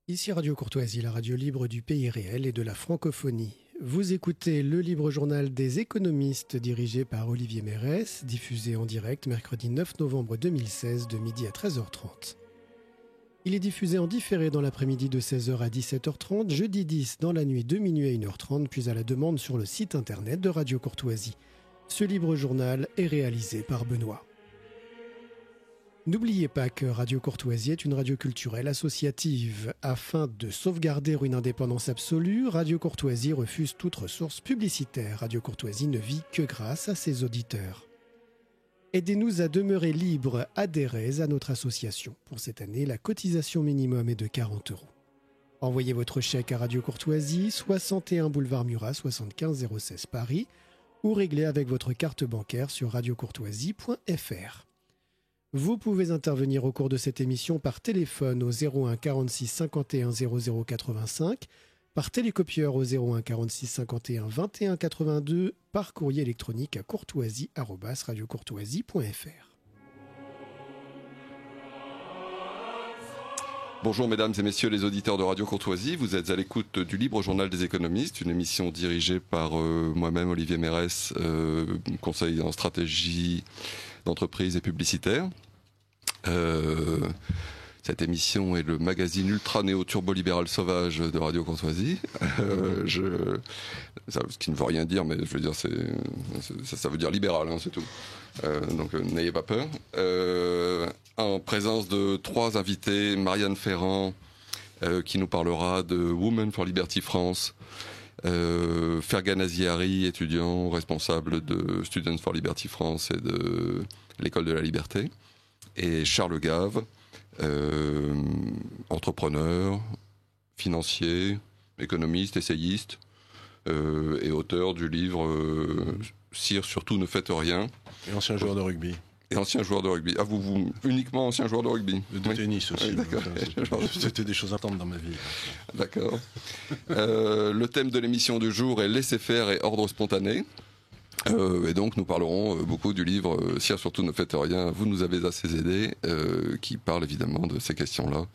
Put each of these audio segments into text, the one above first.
Ici Radio Courtoisie, la radio libre du pays réel et de la francophonie. Vous écoutez le libre journal des économistes dirigé par Olivier Mérès, diffusé en direct mercredi 9 novembre 2016 de midi à 13h30. Il est diffusé en différé dans l'après-midi de 16h à 17h30, jeudi 10 dans la nuit de minuit à 1h30, puis à la demande sur le site internet de Radio Courtoisie. Ce libre journal est réalisé par Benoît. N'oubliez pas que Radio Courtoisie est une radio culturelle associative. Afin de sauvegarder une indépendance absolue, Radio Courtoisie refuse toute ressource publicitaire. Radio Courtoisie ne vit que grâce à ses auditeurs. Aidez-nous à demeurer libres, adhérez à notre association. Pour cette année, la cotisation minimum est de 40 €. Envoyez votre chèque à Radio Courtoisie, 61 boulevard Murat, 75 016 Paris, ou réglez avec votre carte bancaire sur radiocourtoisie.fr. Vous pouvez intervenir au cours de cette émission par téléphone au 01 46 51 00 85, par télécopieur au 01 46 51 21 82, par courrier électronique à courtoisie@radiocourtoisie.fr. Bonjour mesdames et messieurs les auditeurs de Radio Courtoisie, vous êtes à l'écoute du Libre Journal des économistes, une émission dirigée par moi-même Olivier Mérès, conseiller en stratégie d'entreprise et publicitaire. Cette émission est le magazine ultra néo-turbo-libéral sauvage de Radio Courtoisie. Ce qui ne veut rien dire, mais je veux dire, ça veut dire libéral, hein, c'est tout. Donc n'ayez pas peur. En présence de 3 invités, Marianne Ferrand, qui nous parlera de Women for Liberty France, Fergan Aziari, étudiant responsable de Students for Liberty France et de l'École de la Liberté, et Charles Gave, entrepreneur, financier, économiste, essayiste, et auteur du livre Sire, surtout ne faites rien. Et ancien joueur de rugby. Et ancien joueur de rugby. Ah, vous uniquement ancien joueur de rugby? De tennis aussi. Oui, d'accord. C'était des choses intenses dans ma vie. D'accord. Le thème de l'émission du jour est laisser faire et ordre spontané. Et donc nous parlerons beaucoup du livre Sire, surtout ne faites rien, vous nous avez assez aidés, qui parle évidemment de ces questions-là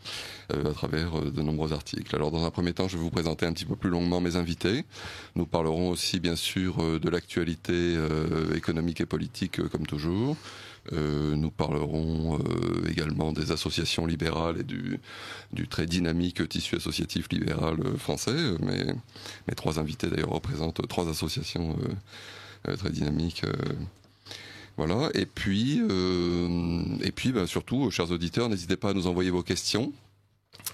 à travers de nombreux articles. Alors dans un premier temps, je vais vous présenter un petit peu plus longuement mes invités. Nous parlerons aussi bien sûr de l'actualité économique et politique comme toujours. Nous parlerons également des associations libérales et du très dynamique tissu associatif libéral français. Mes 3 invités d'ailleurs représentent 3 associations très dynamiques. Voilà. Et puis surtout, chers auditeurs, n'hésitez pas à nous envoyer vos questions.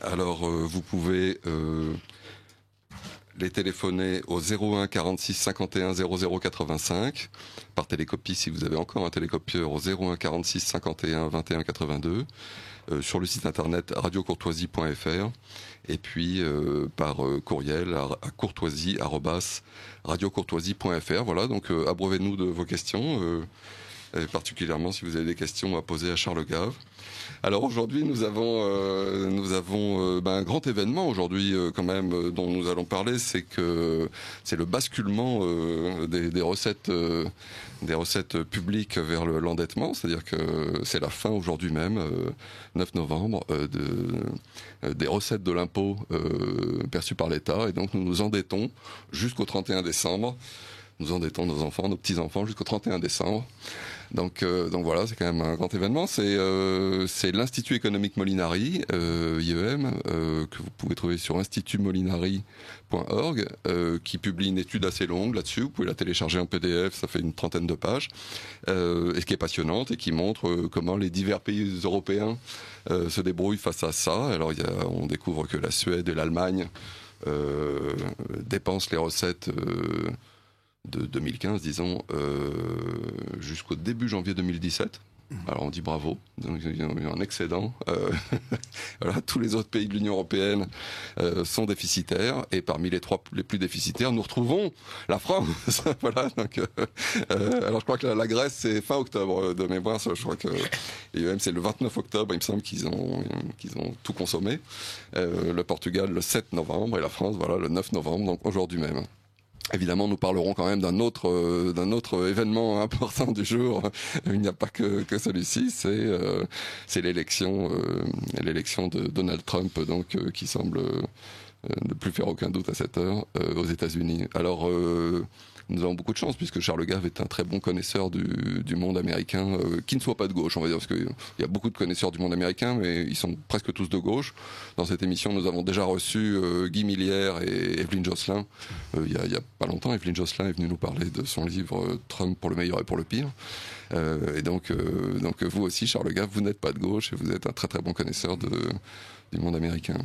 Alors vous pouvez les téléphoner au 01 46 51 00 85, par télécopie si vous avez encore un télécopieur au 01 46 51 21 82, sur le site internet radiocourtoisie.fr, et puis par courriel à courtoisie@radiocourtoisie.fr. Voilà, donc abreuvez-nous de vos questions, particulièrement si vous avez des questions à poser à Charles Gave. Alors aujourd'hui, nous avons un grand événement aujourd'hui quand même dont nous allons parler, c'est le basculement des recettes publiques vers l'endettement, c'est-à-dire que c'est la fin aujourd'hui même, 9 novembre, des recettes de l'impôt perçues par l'État, et donc nous nous endettons jusqu'au 31 décembre. Nous endettons nos enfants, nos petits-enfants jusqu'au 31 décembre. Donc voilà, c'est quand même un grand événement. C'est l'Institut économique Molinari, IEM, que vous pouvez trouver sur institutmolinari.org, qui publie une étude assez longue là-dessus. Vous pouvez la télécharger en PDF, ça fait une 30aine de pages, et qui est passionnante et qui montre comment les divers pays européens se débrouillent face à ça. Alors on découvre que la Suède et l'Allemagne dépensent les recettes de 2015, disons, jusqu'au début janvier 2017. Alors on dit bravo, donc il y a eu un excédent. Voilà, tous les autres pays de l'Union européenne sont déficitaires, et parmi les 3 les plus déficitaires, nous retrouvons la France. Voilà, donc alors je crois que la Grèce c'est fin octobre de mémoire, je crois que même c'est le 29 octobre, il me semble qu'ils ont tout consommé. Le Portugal le 7 novembre et la France voilà le 9 novembre, donc aujourd'hui même. Évidemment, nous parlerons quand même d'un autre événement important du jour. Il n'y a pas que celui-ci, c'est l'élection de Donald Trump, donc qui semble ne plus faire aucun doute à cette heure aux États-Unis. Alors, nous avons beaucoup de chance puisque Charles Gave est un très bon connaisseur du monde américain, qui ne soit pas de gauche, on va dire, parce qu'il y a beaucoup de connaisseurs du monde américain, mais ils sont presque tous de gauche. Dans cette émission, nous avons déjà reçu Guy Millière et Evelyne Josselin. Il y a pas longtemps, Evelyne Josselin est venue nous parler de son livre Trump pour le meilleur et pour le pire. Et donc vous aussi, Charles Gave, vous n'êtes pas de gauche et vous êtes un très très bon connaisseur du monde américain.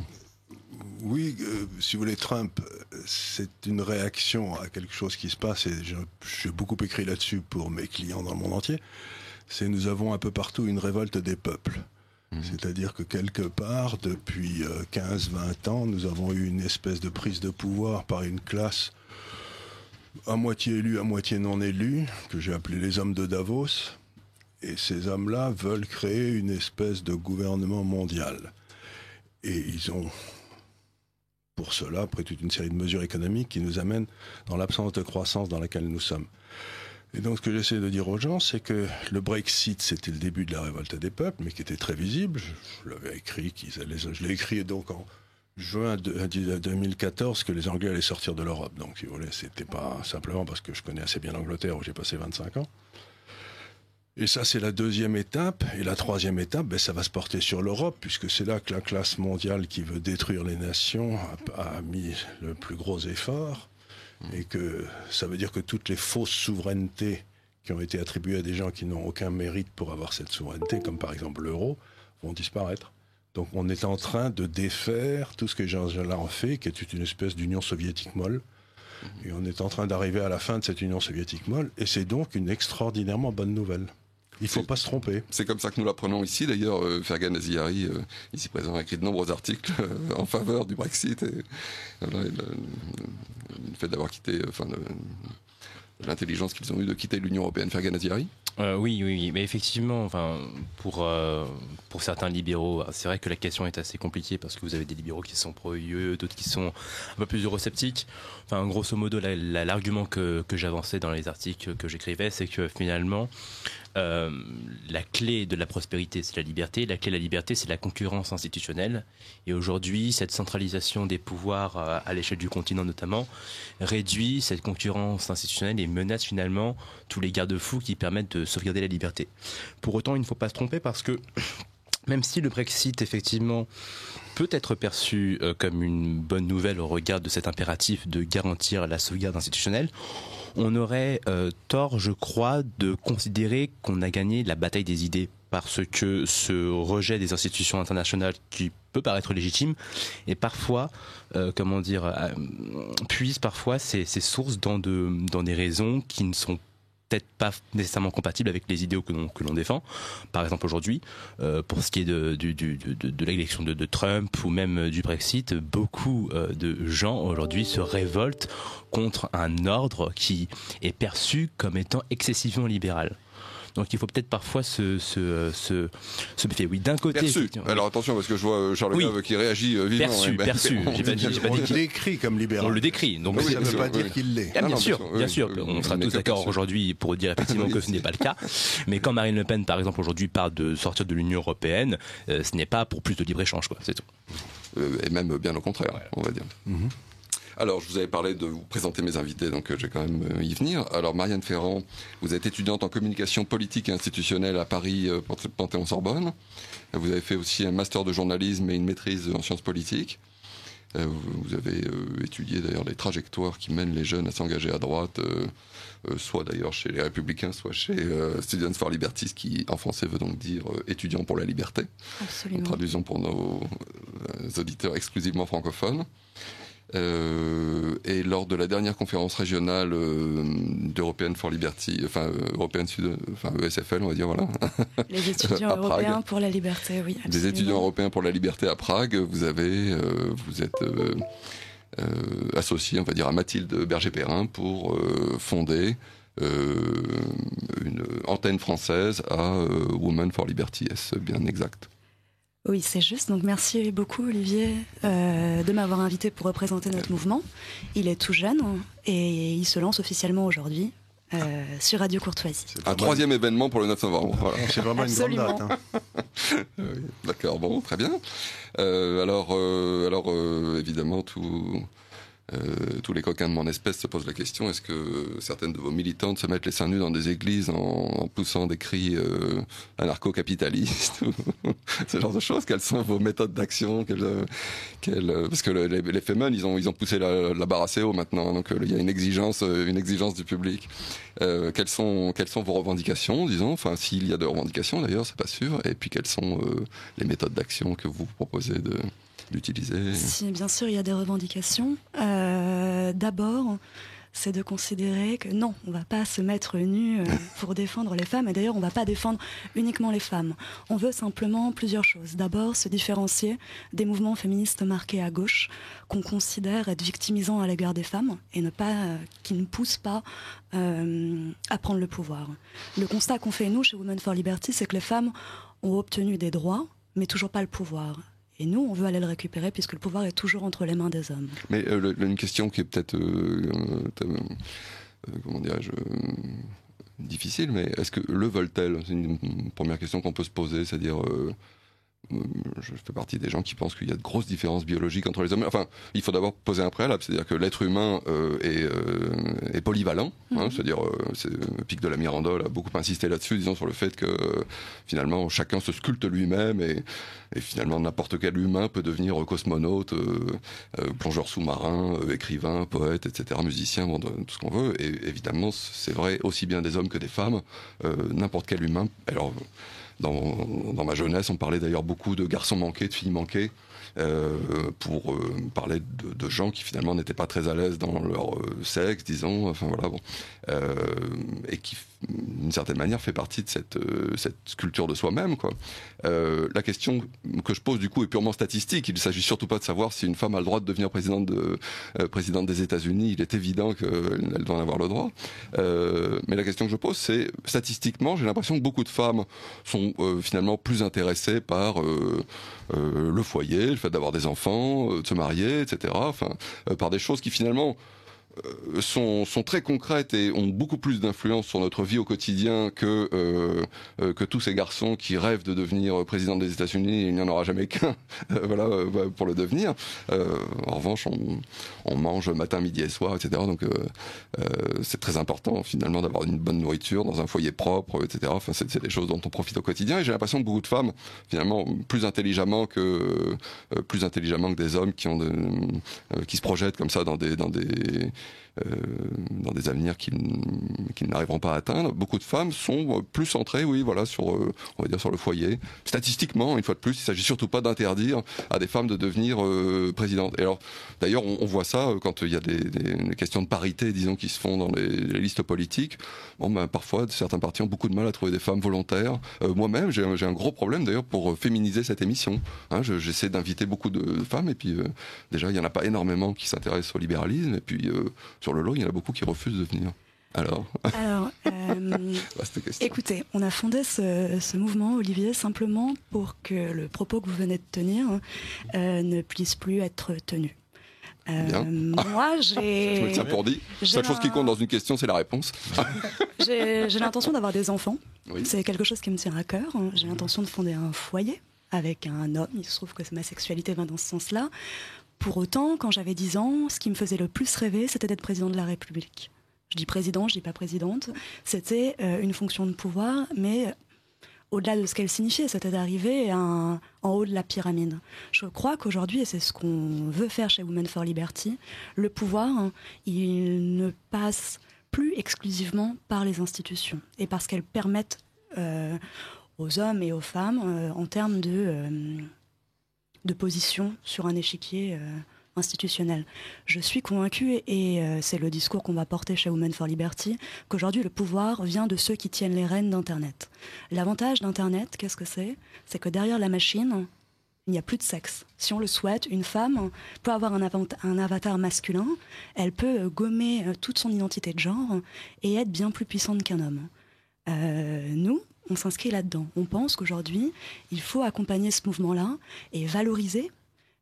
Oui, si vous voulez, Trump, c'est une réaction à quelque chose qui se passe, et j'ai beaucoup écrit là-dessus pour mes clients dans le monde entier. C'est nous avons un peu partout une révolte des peuples. C'est-à-dire que quelque part, depuis 15-20 ans, nous avons eu une espèce de prise de pouvoir par une classe à moitié élue, à moitié non élue, que j'ai appelé les hommes de Davos. Et ces hommes-là veulent créer une espèce de gouvernement mondial. Et ils ont... pour cela, après toute une série de mesures économiques qui nous amènent dans l'absence de croissance dans laquelle nous sommes. Et donc ce que j'essaie de dire aux gens, c'est que le Brexit, c'était le début de la révolte des peuples, mais qui était très visible. Je l'avais écrit, je l'ai écrit donc en juin 2014 que les Anglais allaient sortir de l'Europe. Donc si vous voulez, c'était pas simplement parce que je connais assez bien l'Angleterre où j'ai passé 25 ans. Et ça, c'est la deuxième étape. Et la troisième étape, ça va se porter sur l'Europe, puisque c'est là que la classe mondiale qui veut détruire les nations a mis le plus gros effort. Et que ça veut dire que toutes les fausses souverainetés qui ont été attribuées à des gens qui n'ont aucun mérite pour avoir cette souveraineté, comme par exemple l'euro, vont disparaître. Donc on est en train de défaire tout ce que Jean Jaurès a fait, qui est une espèce d'union soviétique molle. Et on est en train d'arriver à la fin de cette union soviétique molle. Et c'est donc une extraordinairement bonne nouvelle. Il ne faut pas se tromper. C'est comme ça que nous l'apprenons ici. D'ailleurs, Fergan Azihari, ici présent, a écrit de nombreux articles en faveur du Brexit. Et voilà, le fait d'avoir quitté, l'intelligence qu'ils ont eue de quitter l'Union européenne. Fergan Azihari. Oui, mais effectivement, pour certains libéraux, c'est vrai que la question est assez compliquée parce que vous avez des libéraux qui sont pro-UE, d'autres qui sont un peu plus eurosceptiques. Enfin, grosso modo, l'argument que j'avançais dans les articles que j'écrivais, c'est que finalement, la clé de la prospérité, c'est la liberté. La clé de la liberté, c'est la concurrence institutionnelle. Et aujourd'hui, cette centralisation des pouvoirs à l'échelle du continent notamment réduit cette concurrence institutionnelle et menace finalement tous les garde-fous qui permettent de sauvegarder la liberté. Pour autant, il ne faut pas se tromper parce que même si le Brexit, effectivement, peut être perçu comme une bonne nouvelle au regard de cet impératif de garantir la sauvegarde institutionnelle, on aurait tort, je crois, de considérer qu'on a gagné la bataille des idées parce que ce rejet des institutions internationales qui peut paraître légitime et parfois, puise parfois ses sources dans des raisons qui ne sont peut-être pas nécessairement compatibles avec les idéaux que l'on défend. Par exemple aujourd'hui, pour ce qui est de l'élection de Trump ou même du Brexit, beaucoup de gens aujourd'hui se révoltent contre un ordre qui est perçu comme étant excessivement libéral. Donc il faut peut-être parfois se méfier. Oui, d'un côté. Perçu. Alors attention parce que je vois Charles Gave qui réagit vivement. Perçu. On le décrit comme libéral. On le décrit. Donc ça ne veut pas dire qu'il l'est. Bien sûr. On sera tous d'accord aujourd'hui pour dire effectivement que ce n'est pas le cas. Mais quand Marine Le Pen, par exemple, aujourd'hui parle de sortir de l'Union européenne, ce n'est pas pour plus de libre-échange, quoi. C'est tout. Et même bien au contraire, on va dire. Alors, je vous avais parlé de vous présenter mes invités, donc je vais quand même y venir. Alors, Marianne Ferrand, vous êtes étudiante en communication politique et institutionnelle à Paris, Panthéon-Sorbonne. Vous avez fait aussi un master de journalisme et une maîtrise en sciences politiques. Vous avez étudié d'ailleurs les trajectoires qui mènent les jeunes à s'engager à droite, soit d'ailleurs chez les Républicains, soit chez Students for Liberty, qui en français veut donc dire étudiants pour la liberté. Absolument. Traduisons pour nos auditeurs exclusivement francophones. Et lors de la dernière conférence régionale d'European for Liberty, ESFL, on va dire, voilà. Les étudiants européens pour la liberté, oui, absolument. Des étudiants européens pour la liberté à Prague, vous êtes associé, on va dire, à Mathilde Berger-Perrin pour fonder une antenne française à Women for Liberty, est-ce bien exact ? Oui, c'est juste. Donc merci beaucoup Olivier de m'avoir invité pour représenter notre mouvement. Il est tout jeune et il se lance officiellement aujourd'hui sur Radio Courtoisie. Un 3e événement pour le 9 novembre. Voilà. C'est vraiment Absolument. une grande date. Oui, d'accord, bon, très bien. Alors, évidemment, tous les coquins de mon espèce se posent la question, est-ce que certaines de vos militantes se mettent les seins nus dans des églises en poussant des cris anarcho-capitalistes ce genre de choses? Quelles sont vos méthodes d'action? Parce que les Femen, ils ont poussé la barre assez haut maintenant, donc il y a une exigence du public. Quelles sont vos revendications, disons, enfin s'il y a de revendications d'ailleurs, c'est pas sûr, et puis quelles sont les méthodes d'action que vous proposez d'utiliser? Si, bien sûr, il y a des revendications. D'abord, c'est de considérer que non, on ne va pas se mettre nu pour défendre les femmes. Et d'ailleurs, on ne va pas défendre uniquement les femmes. On veut simplement plusieurs choses. D'abord, se différencier des mouvements féministes marqués à gauche, qu'on considère être victimisants à l'égard des femmes et qui ne poussent pas à prendre le pouvoir. Le constat qu'on fait, nous, chez Women for Liberty, c'est que les femmes ont obtenu des droits, mais toujours pas le pouvoir. Et nous, on veut aller le récupérer puisque le pouvoir est toujours entre les mains des hommes. Mais une question qui est peut-être, comment dirais-je, difficile, mais est-ce que le veulent-elles? C'est une première question qu'on peut se poser, c'est-à-dire... je fais partie des gens qui pensent qu'il y a de grosses différences biologiques entre les hommes. Enfin, il faut d'abord poser un préalable, c'est-à-dire que l'être humain est polyvalent, c'est-à-dire Pic de la Mirandola a beaucoup insisté là-dessus, disons sur le fait que finalement chacun se sculpte lui-même et finalement n'importe quel humain peut devenir cosmonaute, plongeur sous-marin, écrivain, poète, etc., musicien, bon, tout ce qu'on veut. Et évidemment, c'est vrai aussi bien des hommes que des femmes. N'importe quel humain. Alors, dans ma jeunesse, on parlait d'ailleurs beaucoup de garçons manqués, de filles manquées, pour parler de gens qui finalement n'étaient pas très à l'aise dans leur sexe, disons, enfin voilà, bon, et qui, d'une certaine manière, fait partie de cette culture de soi-même, quoi. La question que je pose du coup est purement statistique. Il ne s'agit surtout pas de savoir si une femme a le droit de devenir présidente des États-Unis. Il est évident qu'elle doit en avoir le droit. Mais la question que je pose, c'est statistiquement, j'ai l'impression que beaucoup de femmes sont finalement plus intéressées par le foyer, le fait d'avoir des enfants, de se marier, etc. Enfin, par des choses qui finalement sont très concrètes et ont beaucoup plus d'influence sur notre vie au quotidien que tous ces garçons qui rêvent de devenir président des États-Unis. Il n'y en aura jamais qu'un, voilà, pour le devenir. En revanche, on mange matin, midi et soir, etc. Donc, c'est très important finalement d'avoir une bonne nourriture dans un foyer propre, etc. Enfin, c'est des choses dont on profite au quotidien. Et j'ai l'impression que beaucoup de femmes, finalement, plus intelligemment que des hommes qui se projettent comme ça dans des avenirs qu'ils n'arriveront pas à atteindre. Beaucoup de femmes sont plus centrées, oui, voilà, on va dire sur le foyer. Statistiquement, une fois de plus, il ne s'agit surtout pas d'interdire à des femmes de devenir présidentes. Et alors, d'ailleurs, on voit ça quand il y a des questions de parité, disons, qui se font dans les listes politiques. Bon, ben, parfois, certains partis ont beaucoup de mal à trouver des femmes volontaires. Moi-même, j'ai un gros problème, d'ailleurs, pour féminiser cette émission. Hein, j'essaie d'inviter beaucoup de femmes, et puis déjà, il n'y en a pas énormément qui s'intéressent au libéralisme, et puis sur le lot, il y en a beaucoup qui refusent de venir. Alors, écoutez, on a fondé ce mouvement, Olivier, simplement pour que le propos que vous venez de tenir ne puisse plus être tenu. Moi, je me tiens pour dit. La seule chose qui compte dans une question, c'est la réponse. J'ai l'intention d'avoir des enfants. Oui. C'est quelque chose qui me tient à cœur. J'ai l'intention de fonder un foyer avec un homme. Il se trouve que ma sexualité va dans ce sens-là. Pour autant, quand j'avais 10 ans, ce qui me faisait le plus rêver, c'était d'être président de la République. Je dis président, je dis pas présidente. C'était une fonction de pouvoir, mais au-delà de ce qu'elle signifiait, c'était d'arriver en haut de la pyramide. Je crois qu'aujourd'hui, et c'est ce qu'on veut faire chez Women for Liberty, le pouvoir, il ne passe plus exclusivement par les institutions et parce qu'elles permettent aux hommes et aux femmes, en termes de position sur un échiquier institutionnel. Je suis convaincue, et c'est le discours qu'on va porter chez Women for Liberty, qu'aujourd'hui le pouvoir vient de ceux qui tiennent les rênes d'Internet. L'avantage d'Internet, qu'est-ce que c'est ? C'est que derrière la machine, il n'y a plus de sexe. Si on le souhaite, une femme peut avoir un avatar masculin, elle peut gommer toute son identité de genre et être bien plus puissante qu'un homme. Nous, on s'inscrit là-dedans. On pense qu'aujourd'hui, il faut accompagner ce mouvement-là et valoriser,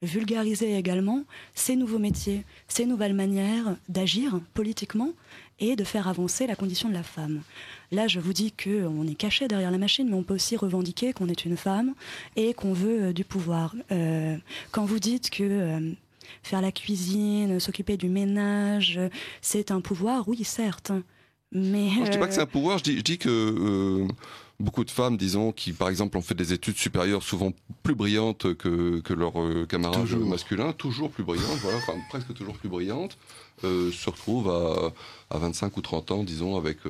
vulgariser également ces nouveaux métiers, ces nouvelles manières d'agir politiquement et de faire avancer la condition de la femme. Là, je vous dis qu'on est caché derrière la machine, mais on peut aussi revendiquer qu'on est une femme et qu'on veut du pouvoir. Quand vous dites que faire la cuisine, s'occuper du ménage, c'est un pouvoir, oui, certes. Mais je dis pas que c'est un pouvoir, je dis que beaucoup de femmes, disons, qui par exemple ont fait des études supérieures souvent plus brillantes que leurs camarades masculins, toujours plus brillantes, voilà, enfin presque toujours plus brillantes, se retrouvent à 25 ou 30 ans, disons, avec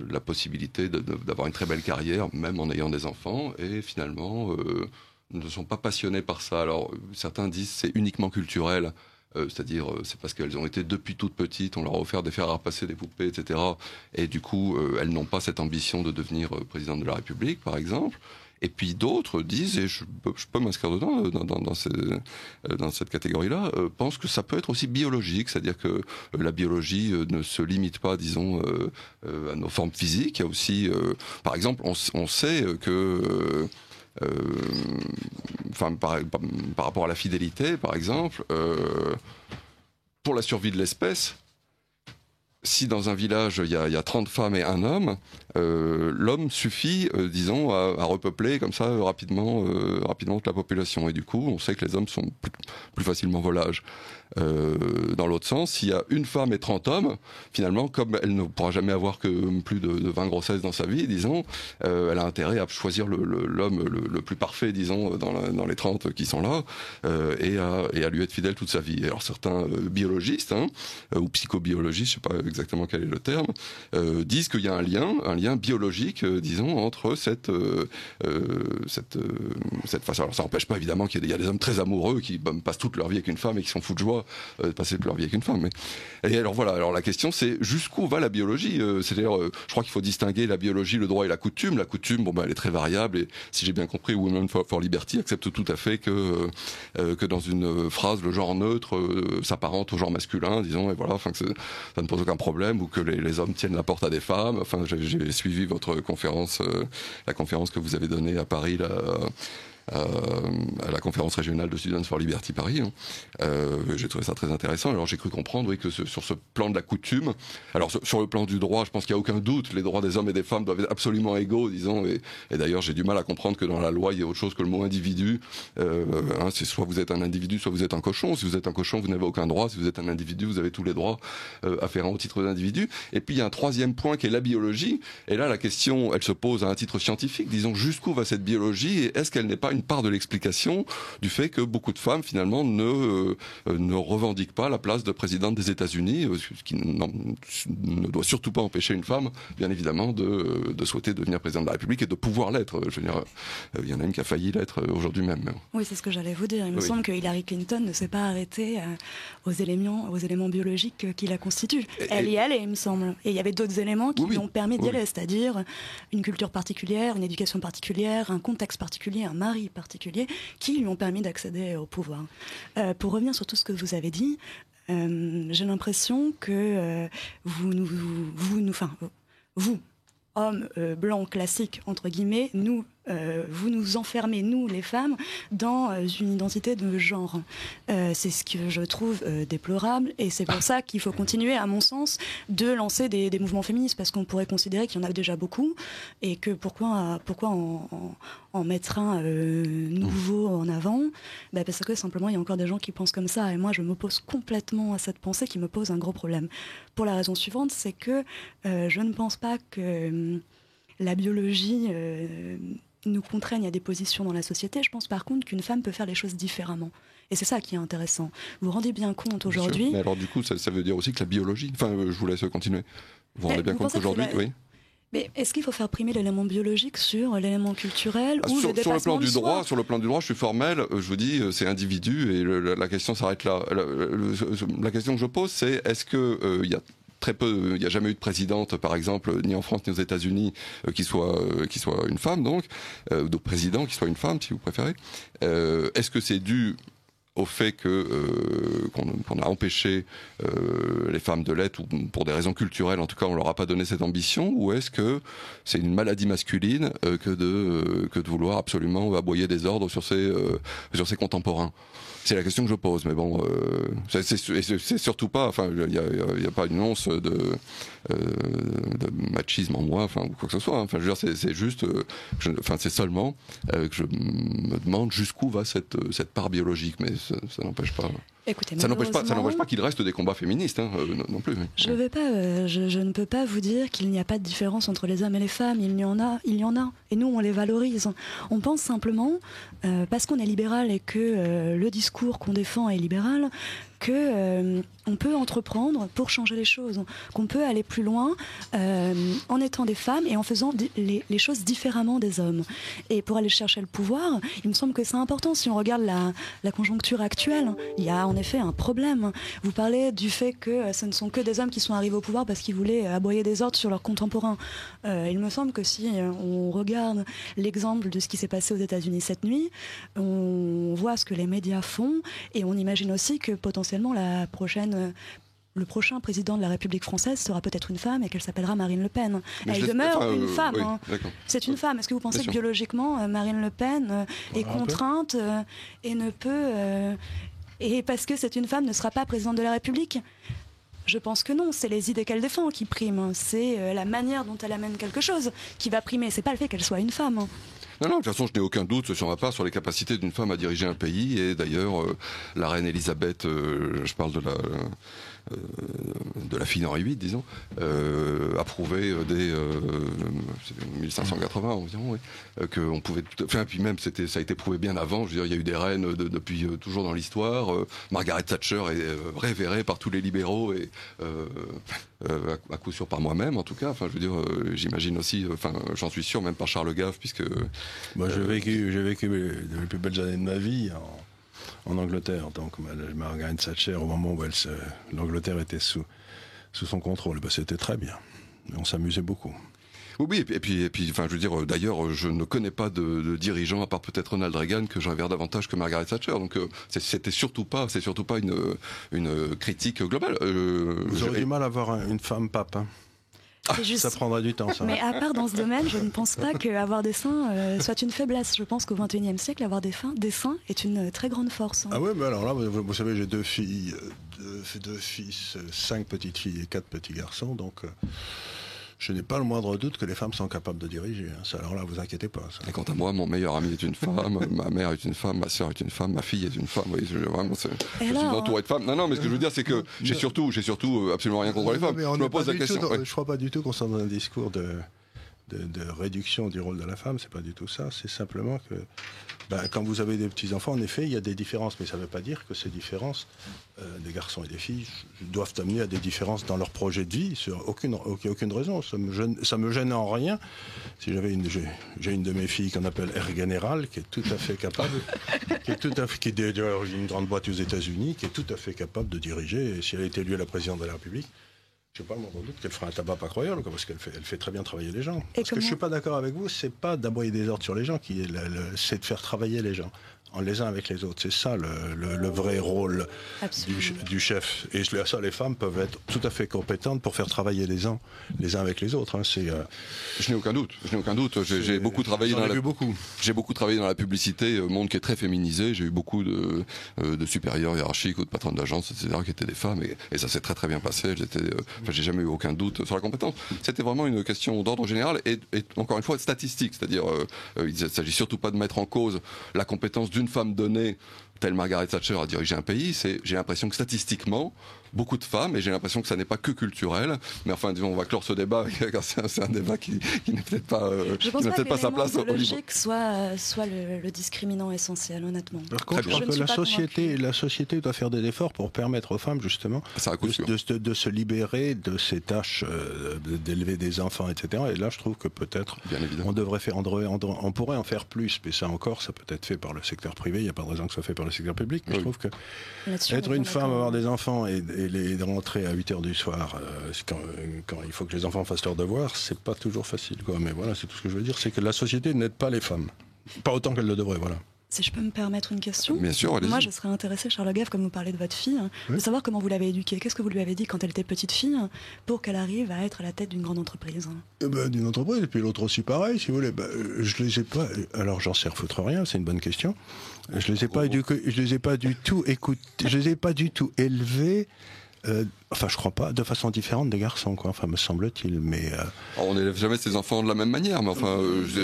la possibilité d'avoir une très belle carrière, même en ayant des enfants, et finalement ne sont pas passionnées par ça. Alors certains disent c'est uniquement culturel. C'est-à-dire, c'est parce qu'elles ont été depuis toutes petites, on leur a offert des fers à repasser, des poupées, etc. Et du coup, elles n'ont pas cette ambition de devenir présidente de la République, par exemple. Et puis d'autres disent, et je peux m'inscrire dedans, dans cette catégorie-là, pensent que ça peut être aussi biologique, c'est-à-dire que la biologie ne se limite pas, disons, à nos formes physiques. Il y a aussi, par exemple, on sait que... par rapport à la fidélité, par exemple, pour la survie de l'espèce, si dans un village il y a 30 femmes et un homme, l'homme suffit, disons, à repeupler comme ça rapidement toute la population. Et du coup, on sait que les hommes sont plus facilement volages. Dans l'autre sens, s'il y a une femme et 30 hommes, finalement, comme elle ne pourra jamais avoir que plus de 20 grossesses dans sa vie, disons, elle a intérêt à choisir l'homme le plus parfait, disons, dans les 30 qui sont là, et à lui être fidèle toute sa vie. Et alors certains biologistes, ou psychobiologistes, je ne sais pas exactement quel est le terme, disent qu'il y a un lien biologique, disons, entre cette façon. Alors ça n'empêche pas évidemment qu'il y a des hommes très amoureux qui passent toute leur vie avec une femme et qui sont fous de joie de passer toute leur vie avec une femme. Et alors voilà, alors la question c'est jusqu'où va la biologie, c'est-à-dire je crois qu'il faut distinguer la biologie, le droit et la coutume. La coutume, bon, elle est très variable, et si j'ai bien compris, Women for Liberty accepte tout à fait que dans une phrase le genre neutre s'apparente au genre masculin, disons, et voilà, enfin que ça ne pose aucun problème, ou que les hommes tiennent la porte à des femmes. Enfin, j'ai suivi votre conférence, la conférence que vous avez donnée à Paris là, à la conférence régionale de Students for Liberty Paris. J'ai trouvé ça très intéressant. Alors j'ai cru comprendre, oui, que sur ce plan de la coutume, alors sur le plan du droit, je pense qu'il n'y a aucun doute, les droits des hommes et des femmes doivent être absolument égaux, disons, et d'ailleurs j'ai du mal à comprendre que dans la loi il y ait autre chose que le mot individu. C'est soit vous êtes un individu, soit vous êtes un cochon. Si vous êtes un cochon, vous n'avez aucun droit. Si vous êtes un individu, vous avez tous les droits afférents au titre d'individu. Et puis il y a un troisième point qui est la biologie, et là la question elle se pose à un titre scientifique, disons, jusqu'où va cette biologie, et est-ce qu'elle n'est pas une part de l'explication du fait que beaucoup de femmes finalement ne revendiquent pas la place de présidente des États-Unis, ce qui ne doit surtout pas empêcher une femme, bien évidemment, de souhaiter devenir présidente de la République et de pouvoir l'être. Je veux dire, il y en a une qui a failli l'être aujourd'hui même. Oui, c'est ce que j'allais vous dire. Il me semble que Hillary Clinton ne s'est pas arrêtée aux éléments biologiques qui la constituent. Elle y allait, il me semble. Et il y avait d'autres éléments qui lui ont permis d'y aller, c'est-à-dire une culture particulière, une éducation particulière, un contexte particulier, un mari particulier, qui lui ont permis d'accéder au pouvoir. Pour revenir sur tout ce que vous avez dit, j'ai l'impression que vous, hommes blancs classiques, entre guillemets, vous nous enfermez, nous les femmes, dans une identité de genre. C'est ce que je trouve déplorable, et c'est pour ça qu'il faut continuer, à mon sens, de lancer des mouvements féministes, parce qu'on pourrait considérer qu'il y en a déjà beaucoup, et que pourquoi en mettre un nouveau en avant, parce que simplement il y a encore des gens qui pensent comme ça, et moi je m'oppose complètement à cette pensée qui me pose un gros problème. Pour la raison suivante, c'est que je ne pense pas que la biologie nous contraigne à des positions dans la société. Je pense par contre qu'une femme peut faire les choses différemment. Et c'est ça qui est intéressant. Vous vous rendez bien compte aujourd'hui... Mais alors du coup, ça veut dire aussi que la biologie... Enfin, je vous laisse continuer. Vous vous rendez bien compte qu'aujourd'hui... Oui. Mais est-ce qu'il faut faire primer l'élément biologique sur l'élément culturel ou le dépassement sur le plan du droit, soi ? Sur le plan du droit, je suis formel, je vous dis, c'est individu, et la question s'arrête là. La question que je pose, c'est est-ce que il y a très peu, il n'y a jamais eu de présidente, par exemple, ni en France ni aux États-Unis, qui soit une femme, donc, de président qui soit une femme, si vous préférez. Est-ce que c'est dû au fait qu'on a empêché les femmes de l'être, ou pour des raisons culturelles, en tout cas, on leur a pas donné cette ambition, ou est-ce que c'est une maladie masculine que de vouloir absolument aboyer des ordres sur ses contemporains? C'est la question que je pose, mais bon, c'est surtout pas, enfin, il y a pas une once de machisme en moi, enfin, ou quoi que ce soit. Enfin, je veux dire, c'est juste, c'est seulement que je me demande jusqu'où va cette part biologique, mais ça n'empêche pas. Écoutez, ça n'empêche pas qu'il reste des combats féministes, non plus. Mais, je ne peux pas vous dire qu'il n'y a pas de différence entre les hommes et les femmes. Il y en a, et nous on les valorise. On pense simplement, parce qu'on est libéral et que le discours qu'on défend est libéral, que on peut entreprendre pour changer les choses, qu'on peut aller plus loin en étant des femmes et en faisant les choses différemment des hommes. Et pour aller chercher le pouvoir, il me semble que c'est important. Si on regarde la conjoncture actuelle, il y a en effet un problème. Vous parlez du fait que ce ne sont que des hommes qui sont arrivés au pouvoir parce qu'ils voulaient aboyer des ordres sur leurs contemporains. Il me semble que si on regarde l'exemple de ce qui s'est passé aux États-Unis cette nuit, on voit ce que les médias font et on imagine aussi que potentiellement le prochain président de la République française sera peut-être une femme et qu'elle s'appellera Marine Le Pen. Elle demeure une femme. Oui, c'est une femme. Est-ce que vous pensez que biologiquement, Marine Le Pen est contrainte et ne peut... et parce que c'est une femme, ne sera pas présidente de la République ? Je pense que non, c'est les idées qu'elle défend qui priment. C'est la manière dont elle amène quelque chose qui va primer. C'est pas le fait qu'elle soit une femme. Non, de toute façon, je n'ai aucun doute sur ma part sur les capacités d'une femme à diriger un pays. Et d'ailleurs, la reine Elisabeth, je parle de la fille d'Henri VIII, disons, approuvait dès 1580 environ, oui, qu'on pouvait. Enfin, puis même, ça a été prouvé bien avant. Je veux dire, il y a eu des reines depuis toujours dans l'histoire. Margaret Thatcher est révérée par tous les libéraux et à coup sûr par moi-même, en tout cas. Enfin, je veux dire, j'imagine aussi. Enfin, j'en suis sûr, même par Charles Gave, puisque. Moi, j'ai vécu les plus belles années de ma vie en Angleterre, donc Margaret Thatcher, au moment où l'Angleterre était sous son contrôle, c'était très bien. On s'amusait beaucoup. Oui, et puis, enfin, je veux dire, d'ailleurs, je ne connais pas de dirigeant, à part peut-être Ronald Reagan, que je révère davantage que Margaret Thatcher. Donc, c'est surtout pas une critique globale. Vous aurez du mal à avoir une femme pape, hein. Ça prendrait du temps, ça. Mais à part dans ce domaine, je ne pense pas qu'avoir des seins soit une faiblesse. Je pense qu'au XXIe siècle, avoir des seins est une très grande force. Ah oui, mais alors là, vous savez, j'ai deux filles, deux fils, 5 petites filles et 4 petits garçons, donc je n'ai pas le moindre doute que les femmes sont capables de diriger. Hein. Alors là, vous inquiétez pas. Ça. Et quant à moi, mon meilleur ami est une femme, ma mère est une femme, ma sœur est une femme, ma fille est une femme. Oui, vraiment, je suis entouré de femmes. Non, mais ce que je veux dire, c'est que j'ai surtout absolument rien contre les femmes. Je me pose la question. Je ne crois pas du tout qu'on soit dans un discours de réduction du rôle de la femme. C'est pas du tout ça. C'est simplement que quand vous avez des petits-enfants, en effet, il y a des différences. Mais ça ne veut pas dire que ces différences, des garçons et des filles, doivent amener à des différences dans leur projet de vie. Sur aucune raison. Ça me gêne en rien. Si j'ai une de mes filles qu'on appelle Air General, qui est tout à fait capable, qui est d'ailleurs une grande boîte aux États-Unis, qui est tout à fait capable de diriger. Et si elle est élue à la présidente de la République, je n'ai pas le moindre doute qu'elle fera un tabac pas croyable, parce qu'elle fait très bien travailler les gens. Ce que je ne suis pas d'accord avec vous, c'est pas d'aboyer des ordres sur les gens, c'est de faire travailler les gens, les uns avec les autres. C'est ça le vrai rôle du chef. Et ça, les femmes peuvent être tout à fait compétentes pour faire travailler les uns avec les autres. Hein. Je n'ai aucun doute. J'ai beaucoup travaillé J'ai beaucoup travaillé dans la publicité, monde qui est très féminisé. J'ai eu beaucoup de supérieurs hiérarchiques ou de patrons d'agence, etc., qui étaient des femmes, et ça s'est très très bien passé. J'ai jamais eu aucun doute sur la compétence. C'était vraiment une question d'ordre général et encore une fois statistique, c'est-à-dire il ne s'agit surtout pas de mettre en cause la compétence d'une femme donnée, telle Margaret Thatcher, à diriger un pays. J'ai l'impression que statistiquement, beaucoup de femmes, et j'ai l'impression que ça n'est pas que culturel, mais enfin, disons, on va clore ce débat, car c'est un débat qui n'est peut-être pas, sa place au livre. Soit le discriminant essentiel, honnêtement. Par contre, je crois que la société doit faire des efforts pour permettre aux femmes, justement, de se libérer de ces tâches d'élever des enfants, etc. Et là, je trouve que peut-être on pourrait en faire plus, mais ça encore, ça peut être fait par le secteur privé, il n'y a pas de raison que ce soit fait par le secteur public, mais je trouve que être une femme, avoir des enfants et de rentrer à 8h du soir quand il faut que les enfants fassent leurs devoirs, c'est pas toujours facile, quoi. Mais voilà, c'est tout ce que je veux dire, c'est que la société n'aide pas les femmes, pas autant qu'elle le devrait, voilà. Si je peux me permettre une question. Bien sûr, allez-y. Moi, je serais intéressée, Charles Gave, comme vous parlez de votre fille, de savoir comment vous l'avez éduquée. Qu'est-ce que vous lui avez dit quand elle était petite fille pour qu'elle arrive à être à la tête d'une grande entreprise? D'une entreprise, et puis l'autre aussi pareil, si vous voulez. Je les ai pas. Alors j'en sais foutre rien, c'est une bonne question. Je les ai pas du tout écoutés, je les ai pas du tout élevés. Enfin, je crois pas, de façon différente des garçons, quoi. Enfin, me semble-t-il. Mais on n'élève jamais ses enfants de la même manière, mais enfin.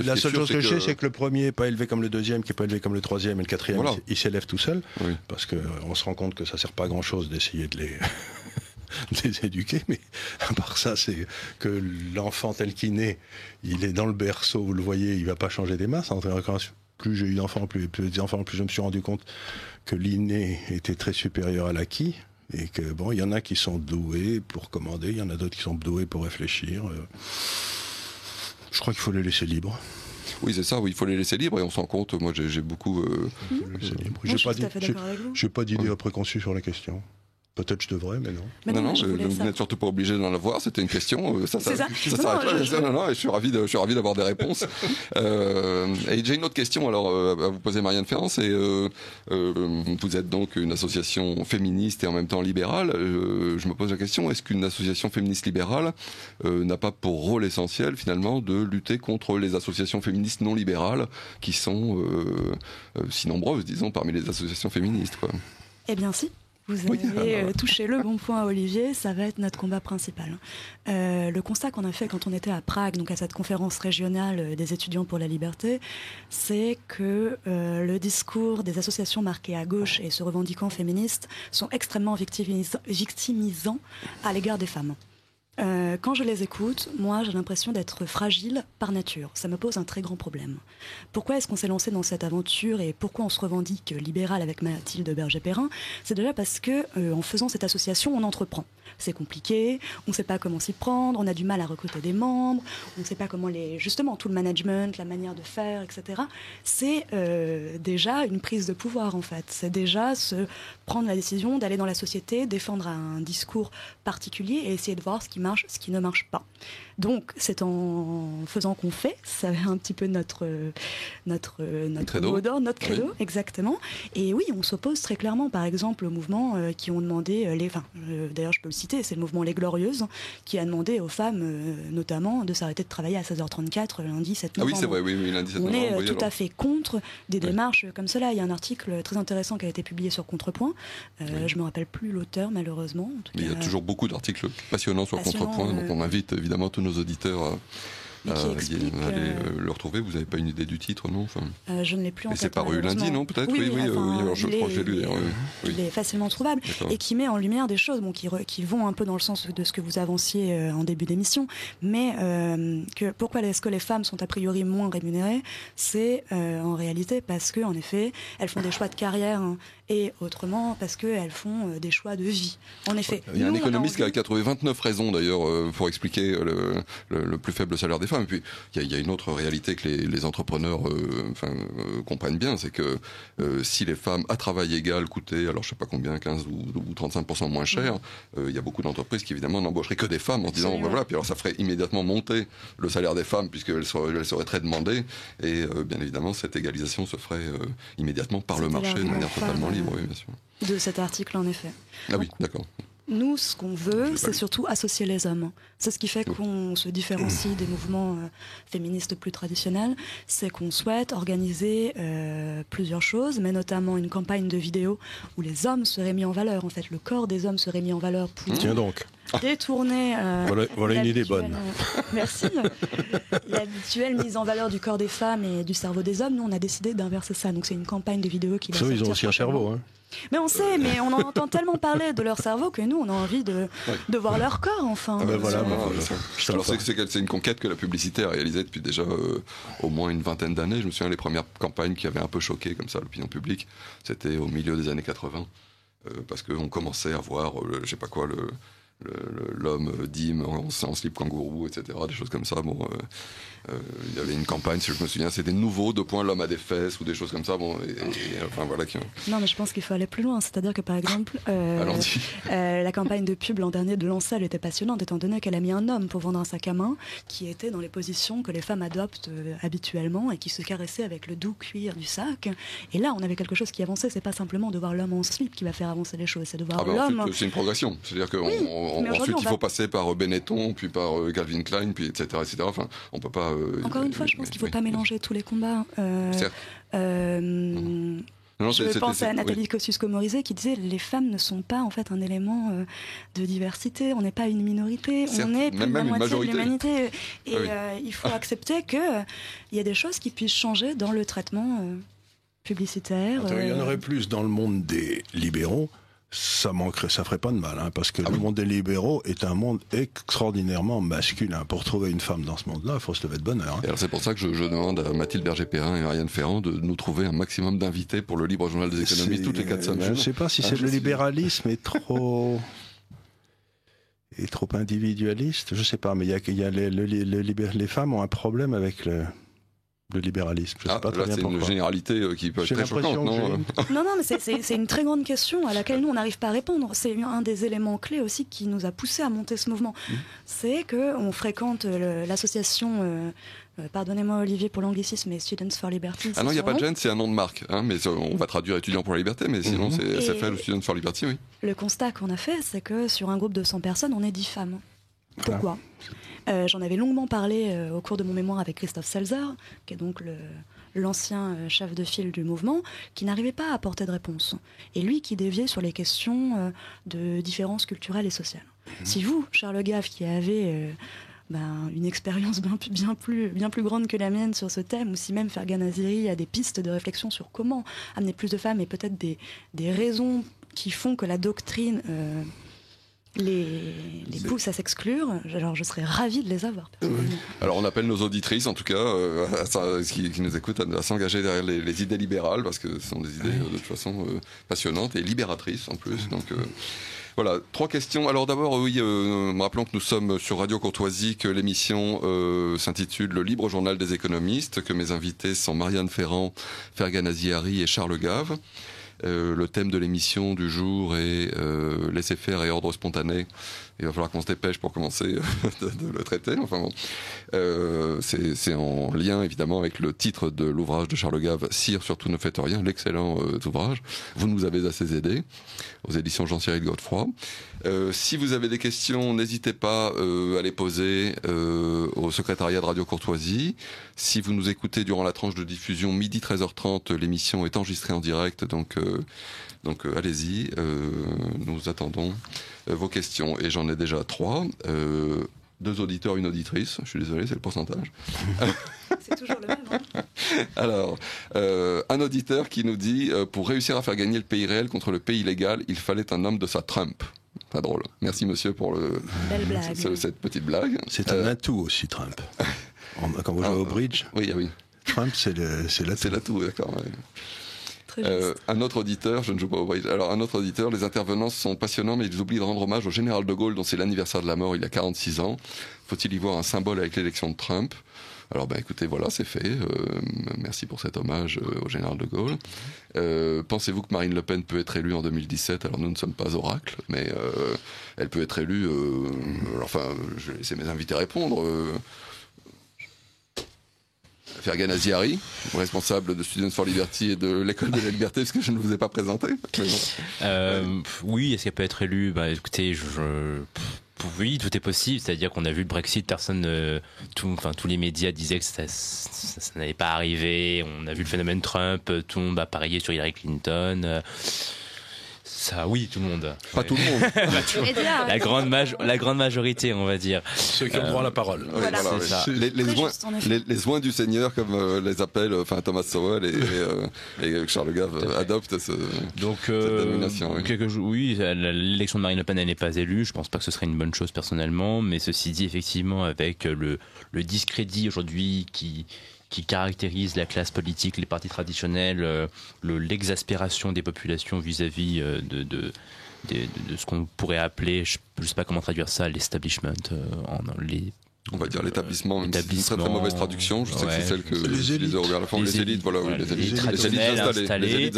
La seule chose que je sais, c'est que le premier n'est pas élevé comme le deuxième, qui n'est pas élevé comme le troisième, et le quatrième, voilà. Il s'élève tout seul. Oui. Parce qu'on se rend compte que ça sert pas à grand-chose d'essayer de les éduquer, mais à part ça, c'est que l'enfant tel qu'il naît, il est dans le berceau, vous le voyez, il va pas changer des masses. Plus j'ai eu d'enfants, plus je me suis rendu compte que l'inné était très supérieur à l'acquis. Et que bon, il y en a qui sont doués pour commander, il y en a d'autres qui sont doués pour réfléchir. Je crois qu'il faut les laisser libres. Oui, c'est ça, oui, il faut les laisser libres et on s'en compte. Moi, j'ai beaucoup. J'ai pas d'idée préconçue sur la question. Peut-être je devrais, mais non. Non, vous n'êtes surtout pas obligé d'en avoir. C'était une question. Ça s'arrête là. Non, et je suis ravi d'avoir des réponses. Et j'ai une autre question alors à vous poser, Marianne Ferrand. Vous êtes donc une association féministe et en même temps libérale. Je me pose la question, est-ce qu'une association féministe libérale n'a pas pour rôle essentiel finalement de lutter contre les associations féministes non libérales qui sont si nombreuses, disons, parmi les associations féministes, quoi. Eh bien si. Vous avez touché le bon point, Olivier, ça va être notre combat principal. Le constat qu'on a fait quand on était à Prague, donc à cette conférence régionale des étudiants pour la liberté, c'est que le discours des associations marquées à gauche et se revendiquant féministes sont extrêmement victimisants à l'égard des femmes. Quand je les écoute, moi j'ai l'impression d'être fragile par nature. Ça me pose un très grand problème. Pourquoi est-ce qu'on s'est lancé dans cette aventure et pourquoi on se revendique libéral avec Mathilde Berger-Perrin? C'est déjà parce que en faisant cette association, on entreprend. C'est compliqué, on ne sait pas comment s'y prendre, on a du mal à recruter des membres, on ne sait pas comment justement tout le management, la manière de faire, etc. C'est déjà une prise de pouvoir en fait. C'est déjà se prendre la décision d'aller dans la société, défendre un discours particulier et essayer de voir ce qui marche, ce qui ne marche pas. Donc c'est en faisant qu'on fait, ça un petit peu notre mot d'ordre, notre credo, oui. Exactement. Et oui, on s'oppose très clairement, par exemple, aux mouvements qui ont demandé, d'ailleurs je peux le citer, c'est le mouvement Les Glorieuses, qui a demandé aux femmes, notamment, de s'arrêter de travailler à 16h34 lundi 7 novembre. Ah oui, c'est vrai, oui, lundi 7 novembre. On est tout à fait contre des démarches comme cela. Il y a un article très intéressant qui a été publié sur Contrepoint. Je ne me rappelle plus l'auteur, malheureusement. En tout cas, il y a toujours beaucoup d'articles passionnants sur Contrepoint, donc on invite évidemment tous nos auditeurs allez le retrouver. Vous n'avez pas une idée du titre, non? Je ne l'ai plus en tête. C'est paru lundi, non? Peut-être. Oui. Alors, je crois que j'ai lu. Il est facilement trouvable. D'accord. Et qui met en lumière des choses qui vont un peu dans le sens de ce que vous avanciez en début d'émission. Mais pourquoi est-ce que les femmes sont a priori moins rémunérées? C'est en réalité parce que, en effet, elles font des choix de carrière et autrement parce qu'elles font des choix de vie. En effet. Il y a un économiste qui a trouvé 29 raisons d'ailleurs pour expliquer le plus faible salaire des femmes. Et puis il y a une autre réalité que les entrepreneurs comprennent bien, c'est que si les femmes à travail égal coûtaient, alors je sais pas combien, 15 ou 35% moins cher, il y a beaucoup d'entreprises qui évidemment n'embaucheraient que des femmes en disant voilà, puis alors ça ferait immédiatement monter le salaire des femmes puisqu'elles seraient très demandées et bien évidemment cette égalisation se ferait immédiatement par le marché de manière totalement libre. Oui, bien sûr. De cet article en effet. Ah oui, d'accord. Nous, ce qu'on veut, c'est surtout associer les hommes. C'est ce qui fait qu'on se différencie des mouvements féministes plus traditionnels. C'est qu'on souhaite organiser plusieurs choses, mais notamment une campagne de vidéos où les hommes seraient mis en valeur. En fait, le corps des hommes serait mis en valeur pour détourner... voilà une idée bonne. Merci. L'habituelle mise en valeur du corps des femmes et du cerveau des hommes, nous, on a décidé d'inverser ça. Donc, c'est une campagne de vidéos qui va sortir. Ils ont aussi un cerveau, hein. Mais on sait, mais on en entend tellement parler de leur cerveau que nous, on a envie de voir leur corps, enfin. Alors c'est une conquête que la publicité a réalisée depuis déjà au moins une vingtaine d'années. Je me souviens les premières campagnes qui avaient un peu choqué comme ça l'opinion publique, c'était au milieu des années 80, parce qu'on commençait à voir, je sais pas quoi, l'homme dîme en slip kangourou, etc. Des choses comme ça. Bon, il y avait une campagne, si je me souviens, c'était nouveau, l'homme a des fesses ou des choses comme ça. Bon, enfin voilà. Non, mais je pense qu'il faut aller plus loin. C'est-à-dire que par exemple, la campagne de pub l'an dernier de Lancel était passionnante, étant donné qu'elle a mis un homme pour vendre un sac à main qui était dans les positions que les femmes adoptent habituellement et qui se caressait avec le doux cuir du sac. Et là, on avait quelque chose qui avançait. C'est pas simplement de voir l'homme en slip qui va faire avancer les choses, c'est de voir l'homme. Ensuite, c'est une progression. C'est-à-dire qu'ensuite, il faut passer par Benetton, puis par Calvin Klein, puis etc. Enfin, on peut pas. Encore une fois, je pense qu'il ne faut pas mélanger tous les combats. Je pense à Nathalie Kosciusko-Morizet qui disait les femmes ne sont pas en fait un élément de diversité, on n'est pas une minorité, on est plus de la moitié de l'humanité. Et il faut accepter qu'il y a des choses qui puissent changer dans le traitement publicitaire. Il y en aurait plus dans le monde des libéraux. Ça ferait pas de mal, parce que le monde des libéraux est un monde extraordinairement masculin. Pour trouver une femme dans ce monde-là, il faut se lever de bonne heure. Et alors c'est pour ça que je demande à Mathilde Berger-Perrin et Marianne Ferrand de nous trouver un maximum d'invités pour le Libre Journal des économistes toutes les 4 semaines. Je ne sais pas si c'est le libéralisme est trop individualiste. Je ne sais pas, mais il y a les femmes ont un problème avec le libéralisme. Je sais pas très bien c'est pourquoi. Une généralité qui peut être très choquante, non ? Non, mais c'est une très grande question à laquelle nous, on n'arrive pas à répondre. C'est un des éléments clés aussi qui nous a poussé à monter ce mouvement. C'est qu'on fréquente l'association... pardonnez-moi Olivier pour l'anglicisme, mais Students for Liberty. Ah non, il n'y a pas de gêne, c'est un nom de marque. Mais on va traduire étudiants pour la liberté, mais sinon c'est SFL ou Students for Liberty, oui. Le constat qu'on a fait, c'est que sur un groupe de 100 personnes, on est 10 femmes. Pourquoi ? J'en avais longuement parlé au cours de mon mémoire avec Christophe Selzer, qui est donc l'ancien chef de file du mouvement, qui n'arrivait pas à apporter de réponse. Et lui qui déviait sur les questions de différences culturelles et sociales. Si vous, Charles Gave, qui avez une expérience bien plus grande que la mienne sur ce thème, ou si même Fergan Aziri a des pistes de réflexion sur comment amener plus de femmes et peut-être des raisons qui font que la doctrine... les pousse à s'exclure, alors je serais ravie de les avoir. Alors on appelle nos auditrices, en tout cas, qui nous écoutent, à s'engager derrière les idées libérales, parce que ce sont des idées de toute façon passionnantes et libératrices en plus. Donc voilà, 3 questions. Alors d'abord, rappelons que nous sommes sur Radio Courtoisie, que l'émission s'intitule Le Libre Journal des économistes, que mes invités sont Marianne Ferrand, Fergan Azihari et Charles Gave. Le thème de l'émission du jour est laisser faire et ordre spontané. Il va falloir qu'on se dépêche pour commencer de le traiter. Enfin bon, c'est en lien évidemment avec le titre de l'ouvrage de Charles Gave, Sire, surtout ne faites rien, l'excellent ouvrage. Vous nous avez assez aidés, aux éditions Jean-Cyril Godefroy. Si vous avez des questions, n'hésitez pas à les poser au secrétariat de Radio Courtoisie. Si vous nous écoutez durant la tranche de diffusion midi 13h30, l'émission est enregistrée en direct, donc allez-y, nous attendons vos questions. Et j'en ai déjà 3. 2 auditeurs, 1 auditrice. Je suis désolé, c'est le pourcentage. C'est toujours le même. Alors, un auditeur qui nous dit pour réussir à faire gagner le pays réel contre le pays illégal, il fallait un homme de sa Trump. Pas drôle. Merci monsieur pour belle blague. Cette petite blague. C'est un atout aussi, Trump. Quand vous jouez au bridge, oui. Trump, c'est l'atout. C'est l'atout, d'accord. Ouais. Un autre auditeur, je ne joue pas au bridge. Alors, un autre auditeur, les intervenants sont passionnants, mais ils oublient de rendre hommage au général de Gaulle, dont c'est l'anniversaire de la mort il y a 46 ans. Faut-il y voir un symbole avec l'élection de Trump ? Alors, écoutez, voilà, c'est fait. Merci pour cet hommage au général de Gaulle. Pensez-vous que Marine Le Pen peut être élue en 2017 ? Alors, nous ne sommes pas oracles, mais elle peut être élue... je vais laisser mes invités répondre. Fergan Azihari, responsable de Students for Liberty et de l'École de la Liberté, parce que je ne vous ai pas présenté. Oui, est-ce qu'elle peut être élue ? Écoutez, oui, tout est possible. C'est-à-dire qu'on a vu le Brexit, tous les médias disaient que ça n'allait pas arriver. On a vu le phénomène Trump, tout le monde a parié sur Hillary Clinton. Ça, oui, tout le monde. Pas tout le monde. La grande majorité, on va dire. Ceux qui ont droit à la parole. Voilà. C'est ça. Les oins du Seigneur, comme les appellent Thomas Sowell et Charles Gave adoptent cette dénomination. Oui, l'élection de Marine Le Pen, elle n'est pas élue. Je pense pas que ce serait une bonne chose personnellement, mais ceci dit, effectivement, avec le discrédit aujourd'hui qui caractérise la classe politique, les partis traditionnels, l'exaspération des populations vis-à-vis de ce qu'on pourrait appeler, je sais pas comment traduire ça, l'establishment, on va dire l'établissement, c'est une très très mauvaise traduction. Je sais que c'est celle que utilisait Robert Laffont. Les élites, voilà, les élites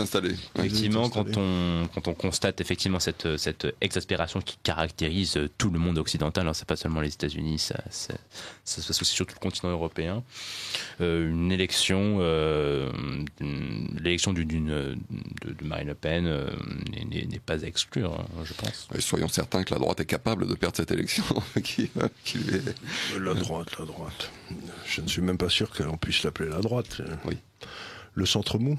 installées. Effectivement, quand on constate effectivement cette exaspération qui caractérise tout le monde occidental, alors c'est pas seulement les États-Unis, ça se passe aussi sur tout le continent européen. L'élection de Marine Le Pen n'est pas à exclure, je pense. Et soyons certains que la droite est capable de perdre cette élection qui lui est... La droite. Je ne suis même pas sûr qu'on puisse l'appeler la droite. Oui. Le centre mou.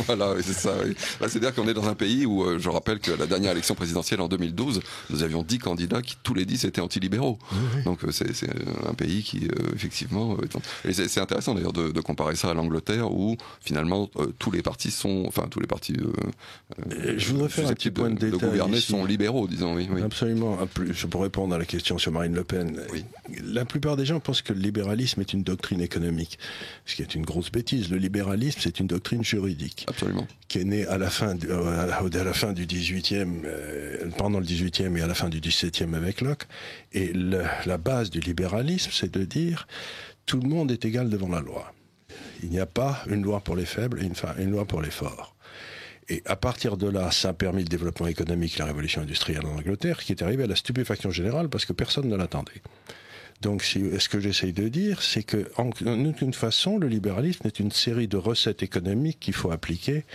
Voilà, c'est ça. Oui. Là, c'est-à-dire qu'on est dans un pays où, je rappelle que la dernière élection présidentielle en 2012, nous avions 10 candidats qui, tous les 10, étaient anti-libéraux. Oui. Donc c'est un pays qui, effectivement... Et c'est intéressant d'ailleurs de comparer ça à l'Angleterre, où finalement tous les partis sont... Enfin, tous les partis je voudrais faire un petit point de détail gouverner ici. sont libéraux, disons. Oui. Absolument. Pour répondre à la question sur Marine Le Pen, oui. La plupart des gens pensent que le libéralisme est une doctrine économique, ce qui est une grosse bêtise. Le libéralisme, c'est une doctrine juridique. Absolument. Qui est née à la fin du 18e, pendant le 18e et à la fin du 17e avec Locke. Et la base du libéralisme, c'est de dire tout le monde est égal devant la loi. Il n'y a pas une loi pour les faibles et une loi pour les forts. Et à partir de là, ça a permis le développement économique, la révolution industrielle en Angleterre, qui est arrivée à la stupéfaction générale parce que personne ne l'attendait. Donc, ce que j'essaye de dire, c'est que, en aucune façon, le libéralisme est une série de recettes économiques qu'il faut appliquer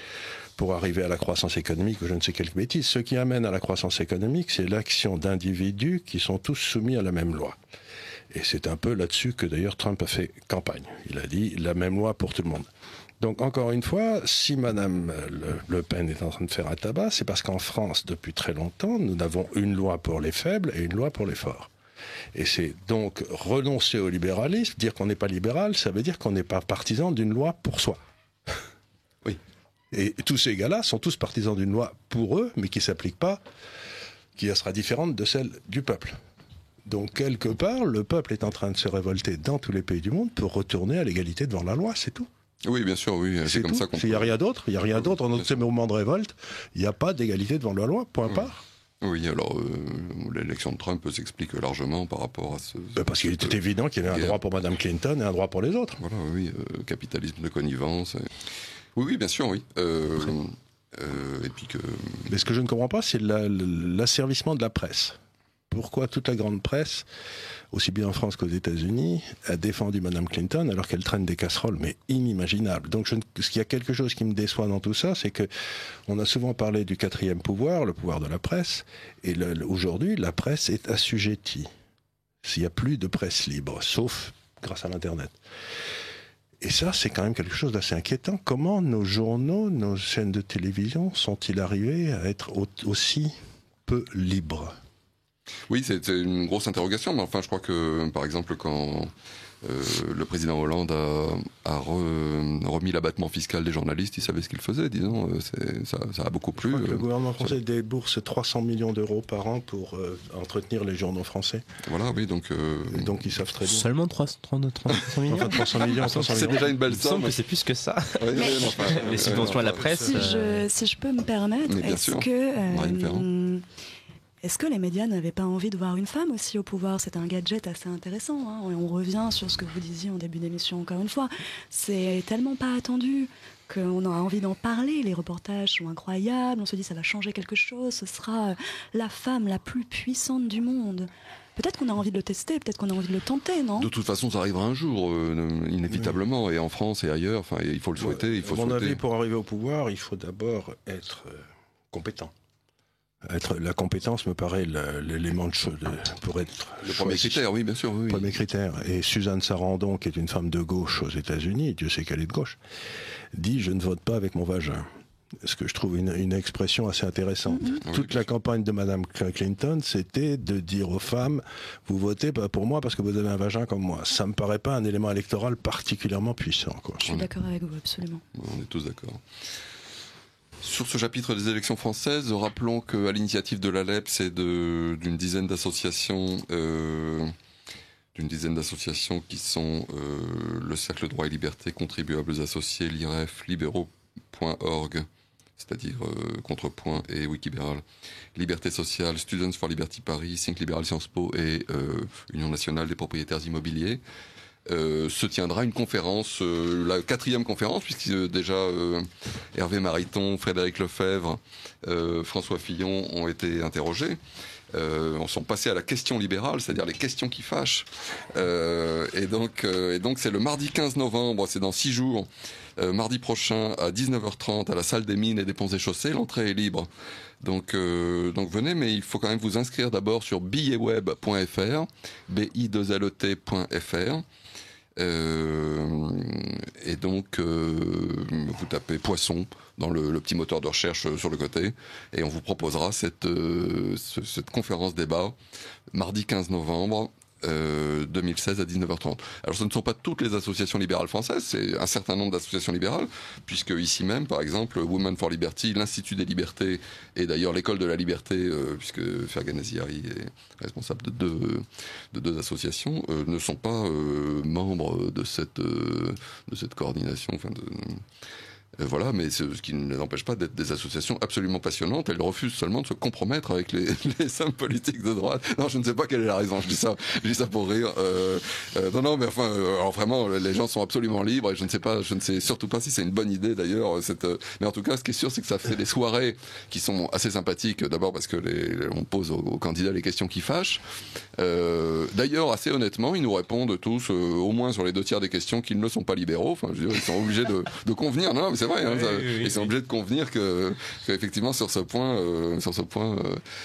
pour arriver à la croissance économique ou je ne sais quelle bêtise. Ce qui amène à la croissance économique, c'est l'action d'individus qui sont tous soumis à la même loi. Et c'est un peu là-dessus que d'ailleurs Trump a fait campagne. Il a dit la même loi pour tout le monde. Donc, encore une fois, si Madame Le Pen est en train de faire un tabac, c'est parce qu'en France, depuis très longtemps, nous avons une loi pour les faibles et une loi pour les forts. Et c'est donc renoncer au libéralisme, dire qu'on n'est pas libéral, ça veut dire qu'on n'est pas partisan d'une loi pour soi. Oui. Et tous ces gars-là sont tous partisans d'une loi pour eux, mais qui ne s'applique pas, qui sera différente de celle du peuple. Donc, quelque part, le peuple est en train de se révolter dans tous les pays du monde pour retourner à l'égalité devant la loi, c'est tout. Oui, bien sûr, oui. C'est comme ça qu'on... Il n'y a rien d'autre. Il n'y a rien d'autre. Dans ces moments de révolte, il n'y a pas d'égalité devant la loi, point barre. Oui, alors l'élection de Trump s'explique largement par rapport à ce... parce qu'il était évident qu'il y avait un droit pour Mme Clinton et un droit pour les autres. Voilà, oui, capitalisme de connivence. Oui, bien sûr, oui. Et puis que... Mais ce que je ne comprends pas, c'est l'asservissement de la presse. Pourquoi toute la grande presse, aussi bien en France qu'aux États-Unis, a défendu Mme Clinton alors qu'elle traîne des casseroles, mais inimaginables. Donc il y a quelque chose qui me déçoit dans tout ça, c'est que on a souvent parlé du quatrième pouvoir, le pouvoir de la presse, et aujourd'hui, la presse est assujettie. Il n'y a plus de presse libre, sauf grâce à l'Internet. Et ça, c'est quand même quelque chose d'assez inquiétant. Comment nos journaux, nos chaînes de télévision sont-ils arrivés à être aussi peu libres ? Oui, c'est une grosse interrogation, mais enfin, je crois que, par exemple, quand le président Hollande a remis l'abattement fiscal des journalistes, il savait ce qu'il faisait, disons, ça a beaucoup plu. Le gouvernement français débourse 300 millions d'euros par an pour entretenir les journaux français. Voilà, oui, donc ils savent très bien. Seulement 300 millions. Enfin, 300 millions, c'est déjà une belle somme. Il me semble que c'est plus que ça. Oui, les subventions à la presse. Si je peux me permettre, est-ce que les médias n'avaient pas envie de voir une femme aussi au pouvoir ? C'est un gadget assez intéressant. Hein. On revient sur ce que vous disiez en début d'émission, encore une fois. C'est tellement pas attendu qu'on a envie d'en parler. Les reportages sont incroyables. On se dit ça va changer quelque chose. Ce sera la femme la plus puissante du monde. Peut-être qu'on a envie de le tester, peut-être qu'on a envie de le tenter, non ? De toute façon, ça arrivera un jour, inévitablement, et en France et ailleurs. Enfin, il faut le souhaiter. À mon avis, pour arriver au pouvoir, il faut d'abord être compétent. La compétence me paraît l'élément pour être... Le premier critère, oui, bien sûr. Oui. Le premier critère. Et Suzanne Sarandon, qui est une femme de gauche aux États-Unis, Dieu sait qu'elle est de gauche, dit « Je ne vote pas avec mon vagin ». Ce que je trouve une expression assez intéressante. Toute la campagne de Mme Clinton, c'était de dire aux femmes « Vous votez pas pour moi parce que vous avez un vagin comme moi ». Ça me paraît pas un élément électoral particulièrement puissant, quoi. Je suis d'accord avec vous, absolument. On est tous d'accord. Sur ce chapitre des élections françaises, rappelons qu'à l'initiative de l'ALEP, c'est d'une dizaine d'associations qui sont le Cercle Droit et Liberté, Contribuables Associés, l'IREF, Libéraux.org, c'est-à-dire Contrepoint et Wikibéral, Liberté sociale, Students for Liberty Paris, Think Libéral Sciences Po et Union nationale des propriétaires immobiliers, se tiendra une conférence, la 4e conférence, puisque déjà Hervé Mariton, Frédéric Lefebvre, François Fillon ont été interrogés. On sont passés à la question libérale, c'est-à-dire les questions qui fâchent. Et donc c'est le mardi 15 novembre, c'est dans 6 jours, mardi prochain à 19h30 à la salle des mines et des ponts et chaussées. L'entrée est libre. Donc venez, mais il faut quand même vous inscrire d'abord sur billetweb.fr, bi2let.fr. Et donc vous tapez Poisson dans le petit moteur de recherche sur le côté et on vous proposera cette conférence débat mardi 15 novembre 2016 à 19h30. Alors ce ne sont pas toutes les associations libérales françaises, c'est un certain nombre d'associations libérales, puisque ici même par exemple Women for Liberty, l'Institut des Libertés et d'ailleurs l'École de la Liberté, puisque Fergan Aziari est responsable de deux associations, ne sont pas membres de cette coordination, voilà, mais ce qui ne les empêche pas d'être des associations absolument passionnantes. Elles refusent seulement de se compromettre avec les hommes politiques de droite. Non, je ne sais pas quelle est la raison. Je dis ça pour rire. Non, mais enfin, alors vraiment, les gens sont absolument libres et je ne sais surtout pas si c'est une bonne idée d'ailleurs. Mais en tout cas, ce qui est sûr, c'est que ça fait des soirées qui sont assez sympathiques. D'abord parce que on pose aux candidats les questions qui fâchent. D'ailleurs, assez honnêtement, ils nous répondent tous, au moins sur les 2 tiers des questions, qu'ils ne sont pas libéraux. Enfin, je veux dire, ils sont obligés de convenir. Non, mais c'est vrai, hein, ils sont obligés de convenir qu'effectivement sur ce point,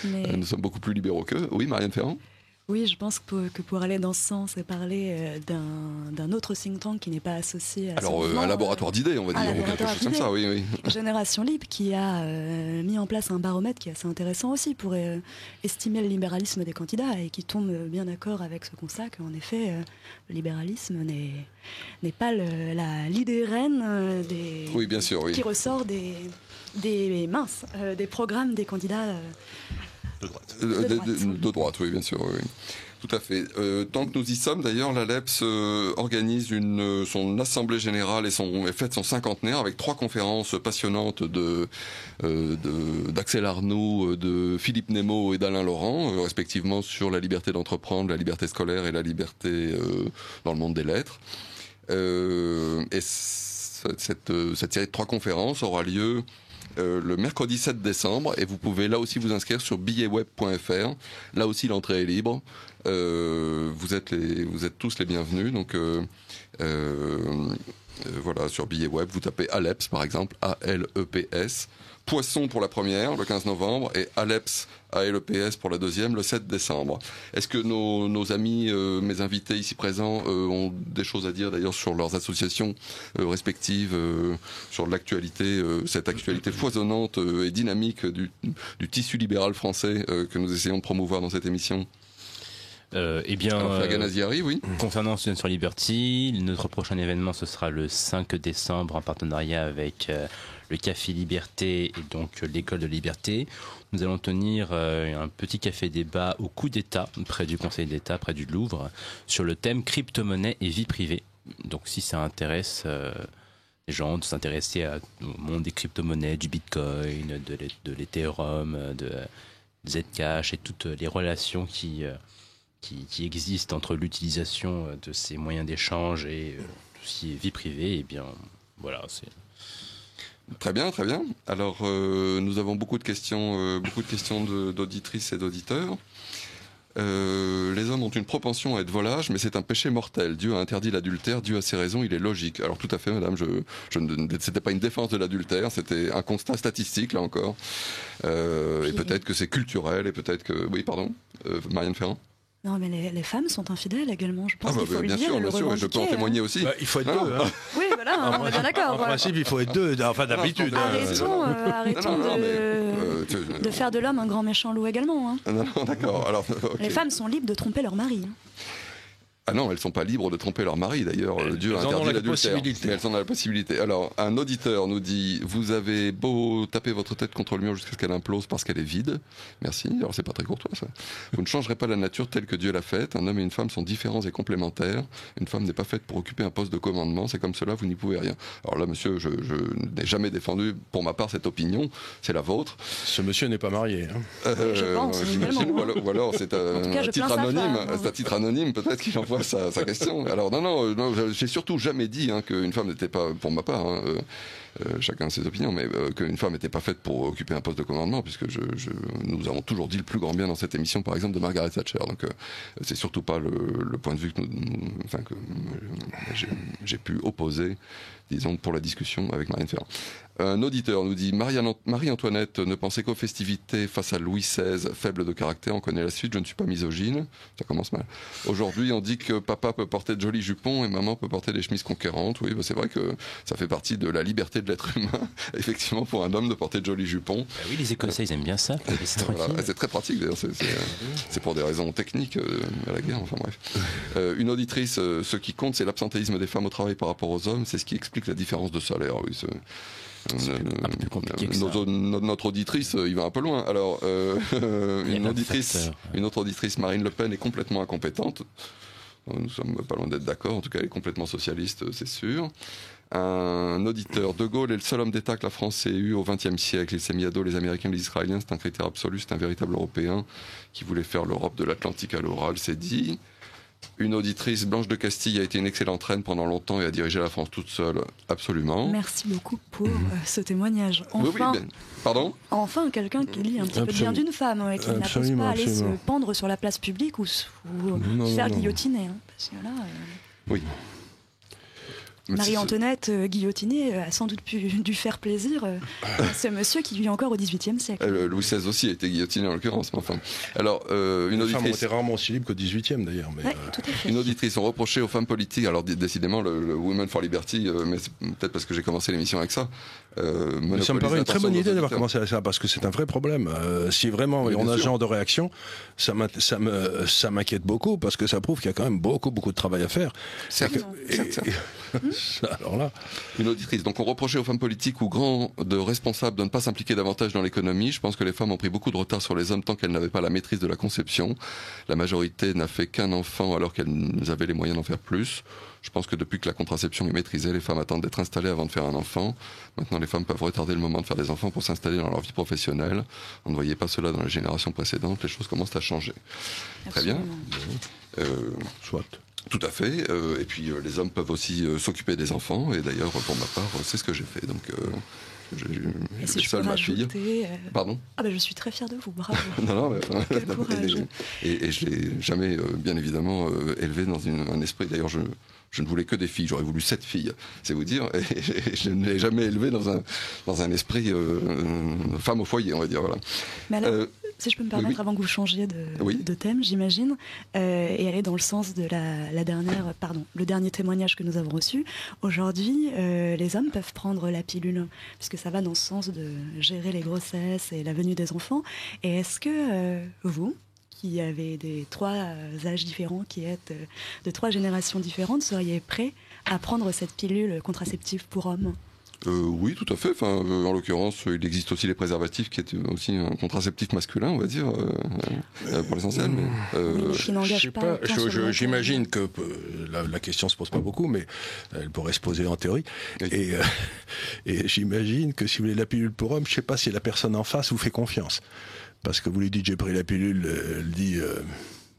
nous sommes beaucoup plus libéraux qu'eux. Oui, Marianne Ferrand. Oui, je pense que pour aller dans ce sens et parler d'un autre think tank qui n'est pas associé à un laboratoire d'idées, on va dire, ou quelque chose comme ça, oui. Génération Libre, qui a mis en place un baromètre qui est assez intéressant aussi pour estimer le libéralisme des candidats et qui tombe bien d'accord avec ce constat qu'en effet, le libéralisme n'est pas l'idée reine oui, bien sûr, oui. qui ressort des programmes des candidats de droite, oui, bien sûr, oui. Tout à fait. Tant que nous y sommes, d'ailleurs, l'ALEPS organise son assemblée générale et fête son 50e avec 3 conférences passionnantes d'Axel Arnoux, de Philippe Nemo et d'Alain Laurent, respectivement sur la liberté d'entreprendre, la liberté scolaire et la liberté dans le monde des lettres. Et cette série de 3 conférences aura lieu le mercredi 7 décembre et vous pouvez là aussi vous inscrire sur billetweb.fr. Là aussi l'entrée est libre. Vous êtes tous les bienvenus. Donc voilà, sur billet web vous tapez ALEPS par exemple, ALEPS. Poisson pour la première, le 15 novembre, et ALEPS, ALEPS pour la deuxième, le 7 décembre. Est-ce que nos amis, mes invités ici présents, ont des choses à dire d'ailleurs sur leurs associations respectives, sur l'actualité, cette actualité foisonnante et dynamique du tissu libéral français que nous essayons de promouvoir dans cette émission ? Fergan Aziari, oui. Concernant Students for Liberty, notre prochain événement ce sera le 5 décembre en partenariat avec le Café Liberté et donc l'École de Liberté. Nous allons tenir un petit café débat au coup d'État, près du Conseil d'État, près du Louvre, sur le thème crypto-monnaie et vie privée. Donc si ça intéresse les gens de s'intéresser au monde des crypto-monnaies, du Bitcoin, de l'Ethereum, de Zcash et toutes les relations qui existent entre l'utilisation de ces moyens d'échange et tout ce qui est vie privée, et bien voilà, c'est... Très bien, très bien. Alors, nous avons beaucoup de questions d'auditrices et d'auditeurs. Les hommes ont une propension à être volages, mais c'est un péché mortel. Dieu a interdit l'adultère, Dieu a ses raisons, il est logique. Alors tout à fait, madame, c'était pas une défense de l'adultère, c'était un constat statistique, là encore. Et peut-être que c'est culturel, et peut-être que... Oui, pardon, Marianne Ferrand. Non, mais les femmes sont infidèles également, je pense qu'il faut le dire. Bien sûr, je peux en témoigner aussi. Il faut être 2. Hein. Oui, voilà, on est bien d'accord. En principe, il faut être 2, enfin d'habitude. Arrêtons de faire de l'homme un grand méchant loup également. Hein. Non, d'accord. Alors, okay. Les femmes sont libres de tromper leur mari. Ah non, elles sont pas libres de tromper leur mari, d'ailleurs. Dieu a interdit l'adultère. Mais elles en ont la possibilité. Alors, un auditeur nous dit, vous avez beau taper votre tête contre le mur jusqu'à ce qu'elle implose parce qu'elle est vide. Merci. Alors, c'est pas très courtois, ça. Vous ne changerez pas la nature telle que Dieu l'a faite. Un homme et une femme sont différents et complémentaires. Une femme n'est pas faite pour occuper un poste de commandement. C'est comme cela, vous n'y pouvez rien. Alors là, monsieur, je n'ai jamais défendu, pour ma part, cette opinion. C'est la vôtre. Ce monsieur n'est pas marié. Je pense, j'imagine. Ou alors, c'est un titre anonyme. C'est un titre anonyme, peut-être qu'il envoie sa question. Alors non, j'ai surtout jamais dit qu'une femme n'était pas, pour ma part, chacun ses opinions, mais qu'une femme n'était pas faite pour occuper un poste de commandement, puisque nous avons toujours dit le plus grand bien dans cette émission, par exemple, de Margaret Thatcher. Donc c'est surtout pas le point de vue que j'ai pu opposer, disons, pour la discussion avec Marine Ferrand. Un auditeur nous dit, Marie-Antoinette ne pensait qu'aux festivités face à Louis XVI, faible de caractère, on connaît la suite, je ne suis pas misogyne, ça commence mal. Aujourd'hui, on dit que papa peut porter de jolis jupons et maman peut porter des chemises conquérantes. Oui, c'est vrai que ça fait partie de la liberté de l'être humain, effectivement, pour un homme de porter de jolis jupons. Bah oui, les Écossais, ils aiment bien ça, c'est voilà, c'est très pratique, d'ailleurs, c'est pour des raisons techniques à la guerre, enfin bref. Une auditrice, ce qui compte, c'est l'absentéisme des femmes au travail par rapport aux hommes, c'est ce qui explique la différence de salaire, oui, notre auditrice, il va un peu loin. Alors, une autre auditrice, Marine Le Pen, est complètement incompétente. Nous sommes pas loin d'être d'accord. En tout cas, elle est complètement socialiste, c'est sûr. Un auditeur, De Gaulle est le seul homme d'État que la France ait eu au XXe siècle. Il s'est mis à dos les Américains et les Israéliens. C'est un critère absolu. C'est un véritable Européen qui voulait faire l'Europe de l'Atlantique à l'oral. C'est dit. Une auditrice, Blanche de Castille, a été une excellente reine pendant longtemps et a dirigé la France toute seule, absolument. Merci beaucoup pour ce témoignage. Enfin, pardon ? Enfin, quelqu'un qui lit un petit peu bien d'une femme et qui n'impose pas aller se pendre sur la place publique ou se faire guillotiner. Parce que là, oui. Marie-Antoinette guillotinée a sans doute dû faire plaisir à ce monsieur qui vit encore au XVIIIe siècle. Louis XVI aussi a été guillotiné en l'occurrence. Mais enfin. Alors, une auditrice. Les femmes étaient rarement aussi libres qu'au XVIIIe d'ailleurs. Mais tout à fait. Une auditrice, on reprochait aux femmes politiques, alors décidément le Women for Liberty, mais c'est peut-être parce que j'ai commencé l'émission avec ça. Ça me paraît une très bonne idée d'avoir commencé avec ça, parce que c'est un vrai problème. Si vraiment on a ce genre de réaction, ça m'inquiète beaucoup, parce que ça prouve qu'il y a quand même beaucoup de travail à faire. Alors là. Une auditrice. Donc on reprochait aux femmes politiques ou grands de responsables de ne pas s'impliquer davantage dans l'économie. Je pense que les femmes ont pris beaucoup de retard sur les hommes tant qu'elles n'avaient pas la maîtrise de la conception. La majorité n'a fait qu'un enfant alors qu'elles avaient les moyens d'en faire plus. Je pense que depuis que la contraception est maîtrisée, les femmes attendent d'être installées avant de faire un enfant. Maintenant, les femmes peuvent retarder le moment de faire des enfants pour s'installer dans leur vie professionnelle. On ne voyait pas cela dans les générations précédentes. Les choses commencent à changer. Absolument. Très bien. Soit. Tout à fait. Et puis les hommes peuvent aussi s'occuper des enfants. Et d'ailleurs, pour ma part, c'est ce que j'ai fait. Donc, j'ai seule ma fille. Pardon ? Ah ben, je suis très fière de vous. Bravo. Non, quel courage. Et je l'ai jamais, bien évidemment, élevé dans un esprit. D'ailleurs, je ne voulais que des filles. J'aurais voulu 7 filles, c'est vous dire. Et je ne l'ai jamais élevé dans un esprit femme au foyer, on va dire. Voilà. Mais alors, si je peux me permettre, avant que vous changiez de thème, j'imagine, et aller dans le sens de le dernier témoignage que nous avons reçu. Aujourd'hui, les hommes peuvent prendre la pilule, puisque ça va dans le sens de gérer les grossesses et la venue des enfants. Et est-ce que vous, qui avez des 3 âges différents, qui êtes de 3 générations différentes, seriez prêt à prendre cette pilule contraceptive pour hommes ? Oui, tout à fait. Enfin, en l'occurrence, il existe aussi les préservatifs, qui est aussi un contraceptif masculin, on va dire, pour l'essentiel. Mais, qui n'engage pas. J'imagine que la question se pose pas beaucoup, mais elle pourrait se poser en théorie. Oui. Et j'imagine que si vous voulez la pilule pour homme, je sais pas si la personne en face vous fait confiance. Parce que vous lui dites j'ai pris la pilule, elle dit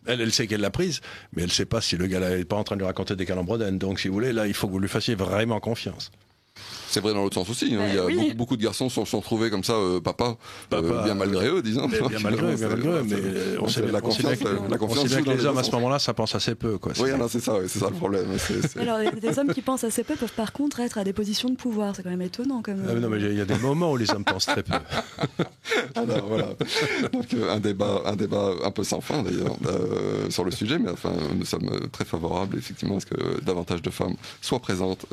elle sait qu'elle l'a prise, mais elle sait pas si le gars n'est pas en train de lui raconter des calembredaines. Donc si vous voulez, là il faut que vous lui fassiez vraiment confiance. C'est vrai dans l'autre sens aussi. Il y a beaucoup de garçons se sont trouvés comme ça, papa, bien malgré eux, disons. Bien malgré eux, mais on sait bien que les hommes à ce moment-là, ça pense assez peu. Quoi. Oui, c'est ça le problème. Alors, des hommes qui pensent assez peu peuvent par contre être à des positions de pouvoir. C'est quand même étonnant. Non, mais il y a des moments où les hommes pensent très peu. Alors voilà. Donc un débat un peu sans fin d'ailleurs sur le sujet, mais enfin nous sommes très favorables effectivement à ce que davantage de femmes soient présentes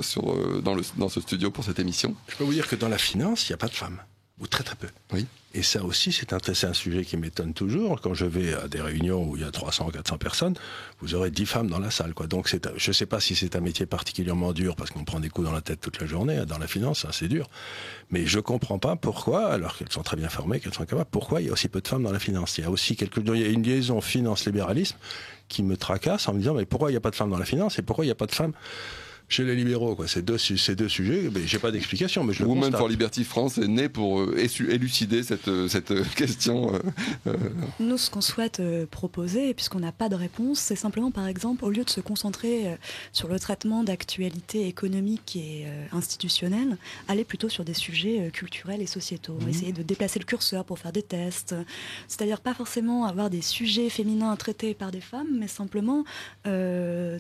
dans ce studio pour cette émission. Je peux vous dire que dans la finance, il n'y a pas de femmes. ou très très peu. Oui. Et ça aussi, c'est un sujet qui m'étonne toujours. Quand je vais à des réunions où il y a 300 ou 400 personnes, vous aurez 10 femmes dans la salle, quoi. Donc je ne sais pas si c'est un métier particulièrement dur, parce qu'on prend des coups dans la tête toute la journée, dans la finance, c'est dur. Mais je ne comprends pas pourquoi, alors qu'elles sont très bien formées, qu'elles sont capables, pourquoi il y a aussi peu de femmes dans la finance. Il y a aussi il y a une liaison finance-libéralisme qui me tracasse en me disant, mais pourquoi il n'y a pas de femmes dans la finance et pourquoi il n'y a pas de femmes chez les libéraux, quoi. Ces deux sujets, mais j'ai pas d'explication, mais je le constate. Women for Liberty France est né pour élucider cette question. Nous, ce qu'on souhaite proposer, puisqu'on n'a pas de réponse, c'est simplement, par exemple, au lieu de se concentrer sur le traitement d'actualités économiques et institutionnelles, aller plutôt sur des sujets culturels et sociétaux. Essayer de déplacer le curseur pour faire des tests. C'est-à-dire pas forcément avoir des sujets féminins traités par des femmes, mais simplement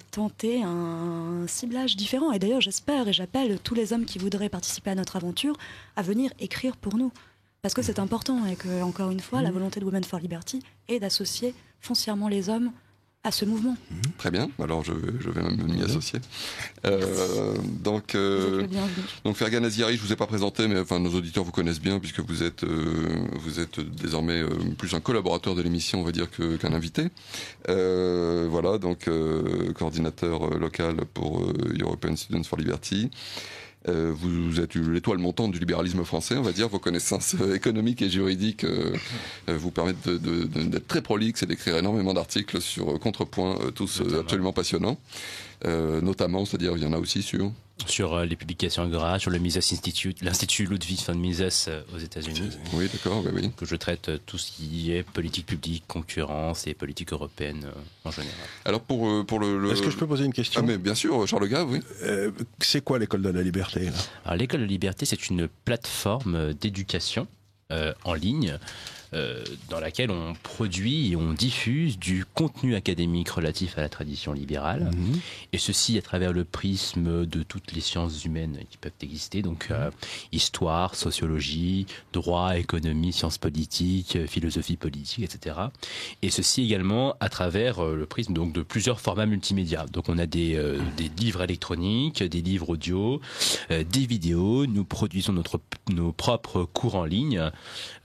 tenter un ciblage différent. Et d'ailleurs, j'espère et j'appelle tous les hommes qui voudraient participer à notre aventure à venir écrire pour nous. Parce que c'est important et que, encore une fois, la volonté de Women for Liberty est d'associer foncièrement les hommes à ce mouvement. Très bien, alors je vais même m'y associer. Donc Fergan Aziari, je ne vous ai pas présenté, mais enfin, nos auditeurs vous connaissent bien puisque vous êtes désormais plus un collaborateur de l'émission, on va dire, qu'un invité. Voilà, donc coordinateur local pour European Students for Liberty. Vous êtes l'étoile montante du libéralisme français, on va dire. Vos connaissances économiques et juridiques vous permettent d'être très prolixe et d'écrire énormément d'articles sur contrepoint, tous absolument passionnants. Notamment, c'est-à-dire, il y en a aussi sur les publications Agora, sur le Mises Institute, l'Institut Ludwig von Mises aux États-Unis. Oui, d'accord, oui. Que je traite tout ce qui est politique publique, concurrence et politique européenne en général. Alors pour le... Est-ce que je peux poser une question ? Ah mais bien sûr, Charles Gave, oui. C'est quoi l'École de la Liberté là ? Alors l'École de la Liberté, c'est une plateforme d'éducation en ligne dans laquelle on produit et on diffuse du contenu académique relatif à la tradition libérale, et ceci à travers le prisme de toutes les sciences humaines qui peuvent exister, donc histoire, sociologie, droit, économie, sciences politiques, philosophie politique, etc. Et ceci également à travers le prisme donc de plusieurs formats multimédia. Donc on a des livres électroniques, des livres audio, des vidéos. Nous produisons nos propres cours en ligne.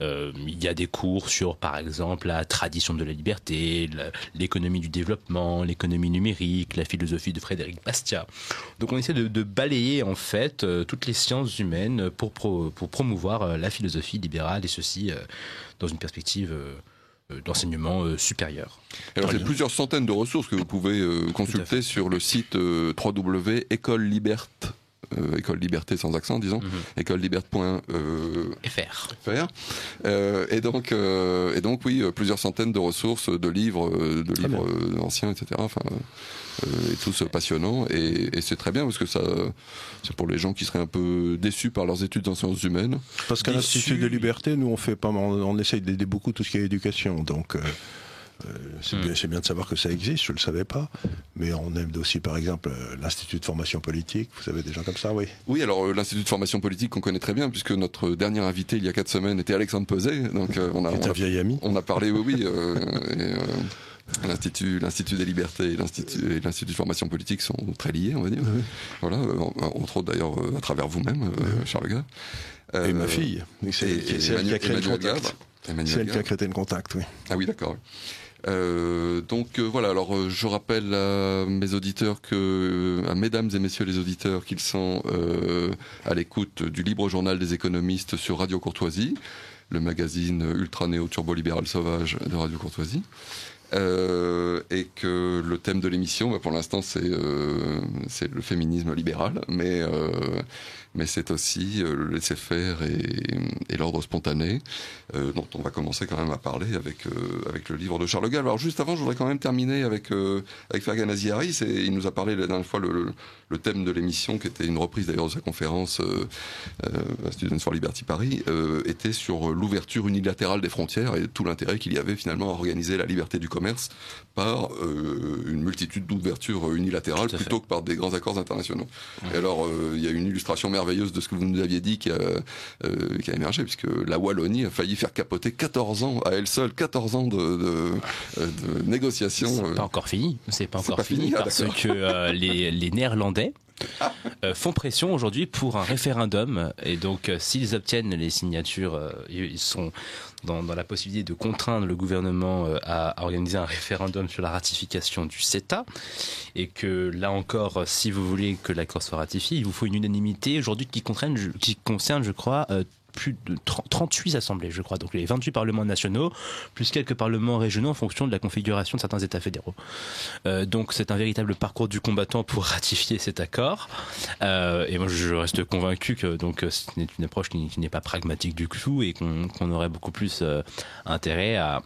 Il y a des cours sur, par exemple, la tradition de la liberté, l'économie du développement, l'économie numérique, la philosophie de Frédéric Bastiat. Donc on essaie de balayer en fait toutes les sciences humaines pour promouvoir la philosophie libérale, et ceci dans une perspective d'enseignement supérieur. Alors c'est plusieurs centaines de ressources que vous pouvez consulter sur le site www.écoleliberte. École Liberté sans accent, disons, écoleliberte.fr. Et donc oui, plusieurs centaines de ressources, de livres anciens, etc. Enfin, et tous passionnants, et c'est très bien parce que ça, c'est pour les gens qui seraient un peu déçus par leurs études en sciences humaines. Parce qu'à l'Institut de Liberté, nous on essaye d'aider beaucoup tout ce qui est éducation, donc. C'est bien de savoir que ça existe, je ne le savais pas, mais on aime aussi par exemple l'Institut de formation politique, vous avez des gens comme ça, oui. Oui, alors l'Institut de formation politique qu'on connaît très bien, puisque notre dernier invité il y a 4 semaines était Alexandre Peset, donc on a vieil ami. On a parlé, l'Institut des libertés et l'Institut de formation politique sont très liés, on va dire. Oui. Voilà, entre autres d'ailleurs à travers vous-même, Charles Gave. Et ma fille, c'est elle qui a créé le contact. C'est elle qui a créé le contact, oui. Ah oui, d'accord. Voilà, alors je rappelle à mes auditeurs à mesdames et messieurs les auditeurs qu'ils sont à l'écoute du Libre Journal des économistes sur Radio Courtoisie, le magazine ultra néo-turbo-libéral sauvage de Radio Courtoisie. Et que le thème de l'émission, pour l'instant, c'est le féminisme libéral, mais c'est aussi le laisser-faire et l'ordre spontané, dont on va commencer quand même à parler avec le livre de Charles Gave. Alors juste avant, je voudrais quand même terminer avec Fergan Aziari. Il nous a parlé la dernière fois, le thème de l'émission, qui était une reprise d'ailleurs de sa conférence à Students for Liberty Paris, était sur l'ouverture unilatérale des frontières et tout l'intérêt qu'il y avait finalement à organiser la liberté du commerce par une multitude d'ouvertures unilatérales plutôt que par des grands accords internationaux. Et alors, il y a une illustration merveilleuse de ce que vous nous aviez dit qui a émergé, puisque la Wallonie a failli faire capoter 14 ans, à elle seule, 14 ans de négociations. C'est pas encore fini. C'est pas encore fini parce que les Néerlandais font pression aujourd'hui pour un référendum. Et donc, s'ils obtiennent les signatures, ils sont dans la possibilité de contraindre le gouvernement à organiser un référendum sur la ratification du CETA. Et que là encore, si vous voulez que l'accord soit ratifié, il vous faut une unanimité aujourd'hui qui concerne, je crois, plus de 38 assemblées, je crois, donc les 28 parlements nationaux, plus quelques parlements régionaux en fonction de la configuration de certains États fédéraux. Donc c'est un véritable parcours du combattant pour ratifier cet accord. Et moi je reste convaincu que donc c'est une approche qui n'est pas pragmatique du tout et qu'on aurait beaucoup plus intérêt à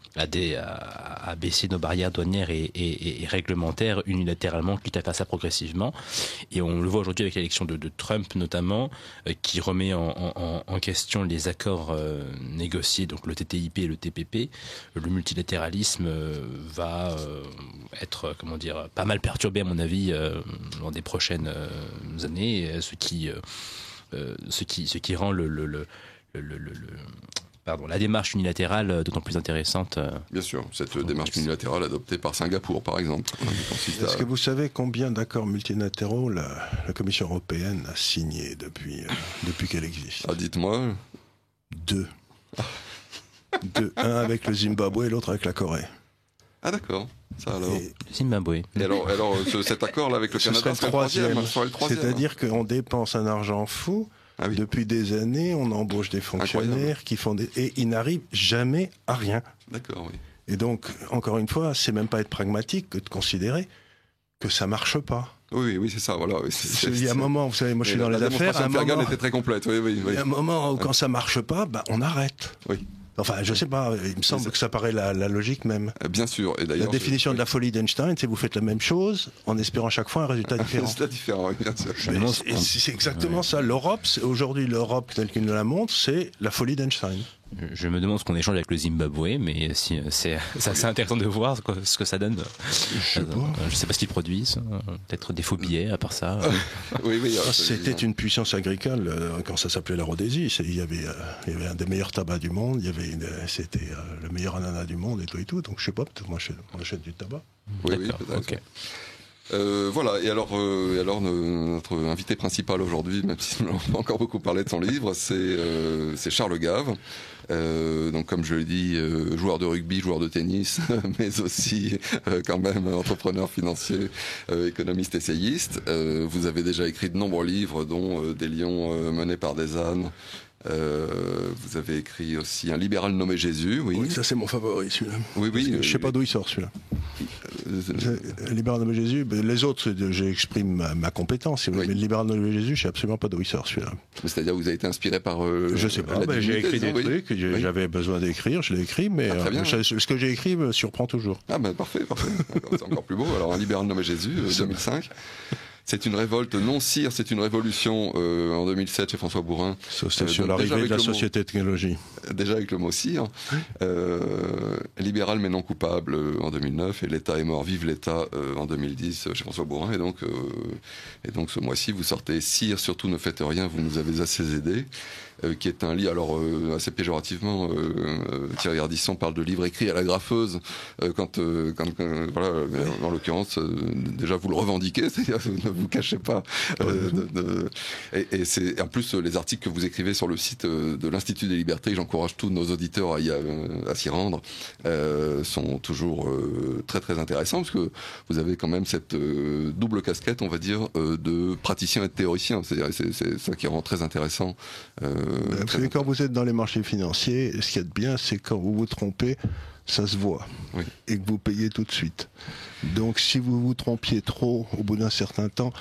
baisser nos barrières douanières et réglementaires unilatéralement, quitte à faire ça progressivement. Et on le voit aujourd'hui avec l'élection de Trump notamment, qui remet en question les accords négociés, donc le TTIP et le TPP. Le multilatéralisme va être, pas mal perturbé à mon avis lors des prochaines années, ce qui rend la démarche unilatérale d'autant plus intéressante. Bien sûr, cette démarche unilatérale adoptée par Singapour, par exemple. Est-ce que vous savez combien d'accords multilatéraux la Commission européenne a signé depuis qu'elle existe? Ah, dites-moi. 2. Un avec le Zimbabwe et l'autre avec la Corée. Ah d'accord, ça alors. Zimbabwe. Et alors cet accord-là avec le Canada serait le troisième. C'est-à-dire qu'on dépense un argent fou. Ah oui. Depuis des années, on embauche des fonctionnaires qui font et ils n'arrivent jamais à rien. D'accord, oui. Et donc, encore une fois, c'est même pas être pragmatique que de considérer que ça marche pas. Oui, c'est ça, voilà. Il y a un moment, vous savez, moi je suis dans les affaires. La démonstration était très complète, oui. Il y a un moment où quand ça marche pas, on arrête. Oui. Enfin, je sais pas, il me semble que ça paraît la logique même. Bien sûr. Et d'ailleurs, la définition de la folie d'Einstein, c'est que vous faites la même chose en espérant chaque fois un résultat différent. Un résultat différent, oui, bien sûr. C'est exactement ça. Aujourd'hui, l'Europe telle qu'il nous la montre, c'est la folie d'Einstein. Je me demande ce qu'on échange avec le Zimbabwe, mais c'est assez intéressant de voir ce que ça donne. Je sais pas ce qu'ils produisent, peut-être des faux billets à part ça. Oui. C'était une puissance agricole quand ça s'appelait la Rhodésie. Il y avait un des meilleurs tabacs du monde, c'était le meilleur ananas du monde et tout. Donc je sais pas, peut-être moi j'achète du tabac. Oui, peut-être. Okay. Voilà, et alors notre invité principal aujourd'hui, même si nous n'avons pas encore beaucoup parlé de son livre, c'est Charles Gave. Donc comme je l'ai dit, joueur de rugby, joueur de tennis, mais aussi quand même entrepreneur financier, économiste, essayiste. Vous avez déjà écrit de nombreux livres, dont Des lions menés par des ânes. Vous avez écrit aussi Un libéral nommé Jésus. Oui, ça c'est mon favori celui-là. Oui. Je sais pas d'où il sort celui-là. Le libéral nommé Jésus, les autres, j'exprime ma compétence. Oui. Mais le libéral nommé Jésus, je sais absolument pas d'où il sort celui-là. C'est-à-dire vous avez été inspiré par. Je sais pas. J'ai écrit des trucs. J'avais besoin d'écrire. Je l'ai écrit, mais ce que j'ai écrit me surprend toujours. Ah parfait. C'est encore plus beau. Alors Un libéral nommé Jésus, 2005. C'est une révolte, non cire, c'est une révolution en 2007 chez François Bourrin. C'est sur l'arrivée de la société de technologie. Déjà avec le mot cire. Libéral mais non coupable en 2009 et L'État est mort, vive l'État en 2010 chez François Bourrin. Et donc ce mois-ci vous sortez Cire, surtout ne faites rien, vous nous avez assez aidés. Qui est un livre, alors assez péjorativement, Thierry Ardisson parle de livre écrit à la graffeuse, voilà, en l'occurrence, déjà vous le revendiquez, c'est-à-dire vous ne vous cachez pas. Et c'est en plus les articles que vous écrivez sur le site de l'Institut des Libertés, j'encourage tous nos auditeurs à s'y rendre, sont toujours très très intéressants, parce que vous avez quand même cette double casquette, on va dire, de praticien et de théoricien. C'est ça qui rend très intéressant. Vous savez, quand vous êtes dans les marchés financiers, ce qu'il y a de bien, c'est quand vous vous trompez, ça se voit. Oui. Et que vous payez tout de suite. Donc si vous vous trompiez trop, au bout d'un certain temps,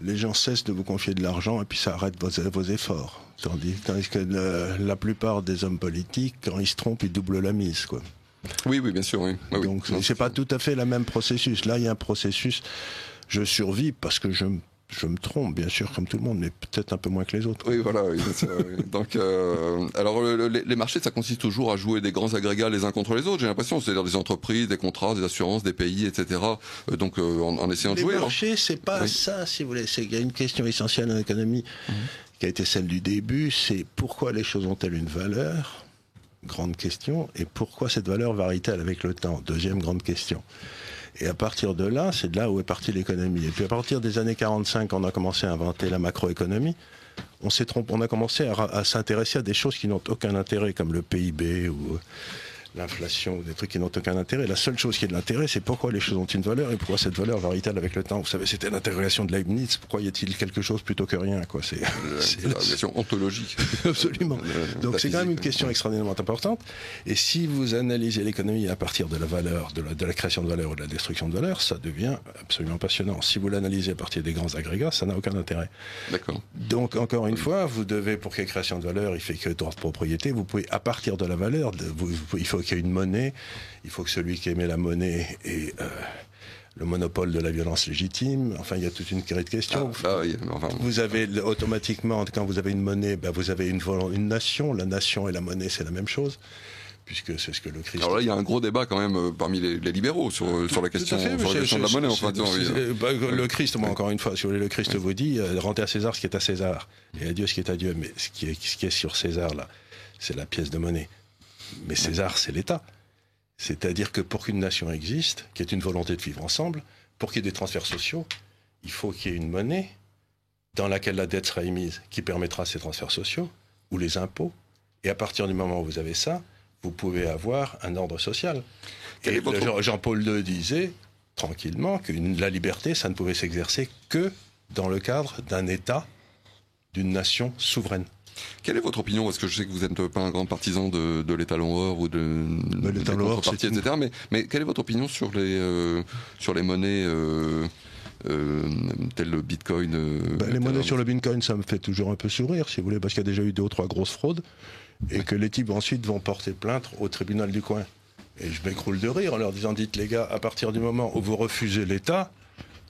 les gens cessent de vous confier de l'argent et puis ça arrête vos efforts. Tandis que la plupart des hommes politiques, quand ils se trompent, ils doublent la mise, quoi. Oui, bien sûr. Oui. Donc c'est pas tout à fait le même processus. Là, il y a un processus, je survis parce que je me trompe, bien sûr, comme tout le monde, mais peut-être un peu moins que les autres. Oui, voilà. Oui, donc, alors, les marchés, ça consiste toujours à jouer des grands agrégats les uns contre les autres, j'ai l'impression. C'est-à-dire des entreprises, des contrats, des assurances, des pays, etc. Donc, en essayant de jouer. Les marchés, c'est pas ça, si vous voulez. Il y a une question essentielle en économie qui a été celle du début, c'est pourquoi les choses ont-elles une valeur? Grande question. Et pourquoi cette valeur varie-t-elle avec le temps? Deuxième grande question. Et à partir de là, c'est de là où est partie l'économie. Et puis à partir des années 45, on a commencé à inventer la macroéconomie. On a commencé à s'intéresser à des choses qui n'ont aucun intérêt, comme le PIB ou l'inflation, ou des trucs qui n'ont aucun intérêt. La seule chose qui a de l'intérêt, c'est pourquoi les choses ont une valeur et pourquoi cette valeur varie-t-elle avec le temps. Vous savez, c'était l'interrogation de Leibniz. Pourquoi y a-t-il quelque chose plutôt que rien, quoi. C'est l'interrogation ontologique. Absolument. Donc c'est quand même une question extraordinairement importante. Et si vous analysez l'économie à partir de la valeur, de la création de valeur ou de la destruction de valeur, ça devient absolument passionnant. Si vous l'analysez à partir des grands agrégats, ça n'a aucun intérêt. D'accord. Donc encore une fois, vous devez, pour qu'il y ait création de valeur, il fait que droit de propriété, vous pouvez, à partir de la valeur, il faut qu'il y ait une monnaie, il faut que celui qui émet la monnaie ait le monopole de la violence légitime. Enfin, il y a toute une série de questions. Vous avez automatiquement, quand vous avez une monnaie, vous avez une nation. La nation et la monnaie, c'est la même chose, puisque c'est ce que le Christ... Alors là, il y a un gros débat quand même parmi les libéraux sur la question de la monnaie. Le Christ, moi, encore une fois, si vous voulez, le Christ vous dit, rendez à César ce qui est à César, et à Dieu ce qui est à Dieu. Mais ce qui est sur César, là, c'est la pièce de monnaie. Mais César, c'est l'État. C'est-à-dire que pour qu'une nation existe, qui est une volonté de vivre ensemble, pour qu'il y ait des transferts sociaux, il faut qu'il y ait une monnaie dans laquelle la dette sera émise, qui permettra ces transferts sociaux, ou les impôts. Et à partir du moment où vous avez ça, vous pouvez avoir un ordre social. Et Jean-Paul II disait, tranquillement, que la liberté, ça ne pouvait s'exercer que dans le cadre d'un État, d'une nation souveraine. Quelle est votre opinion? Parce que je sais que vous n'êtes pas un grand partisan de l'étalon or ou de contrepartie, etc. Mais quelle est votre opinion sur les monnaies telles le Bitcoin les monnaies sur le Bitcoin, ça me fait toujours un peu sourire, si vous voulez, parce qu'il y a déjà eu 2 ou 3 grosses fraudes, et que les types ensuite vont porter plainte au tribunal du coin. Et je m'écroule de rire en leur disant, dites les gars, à partir du moment où vous refusez l'État,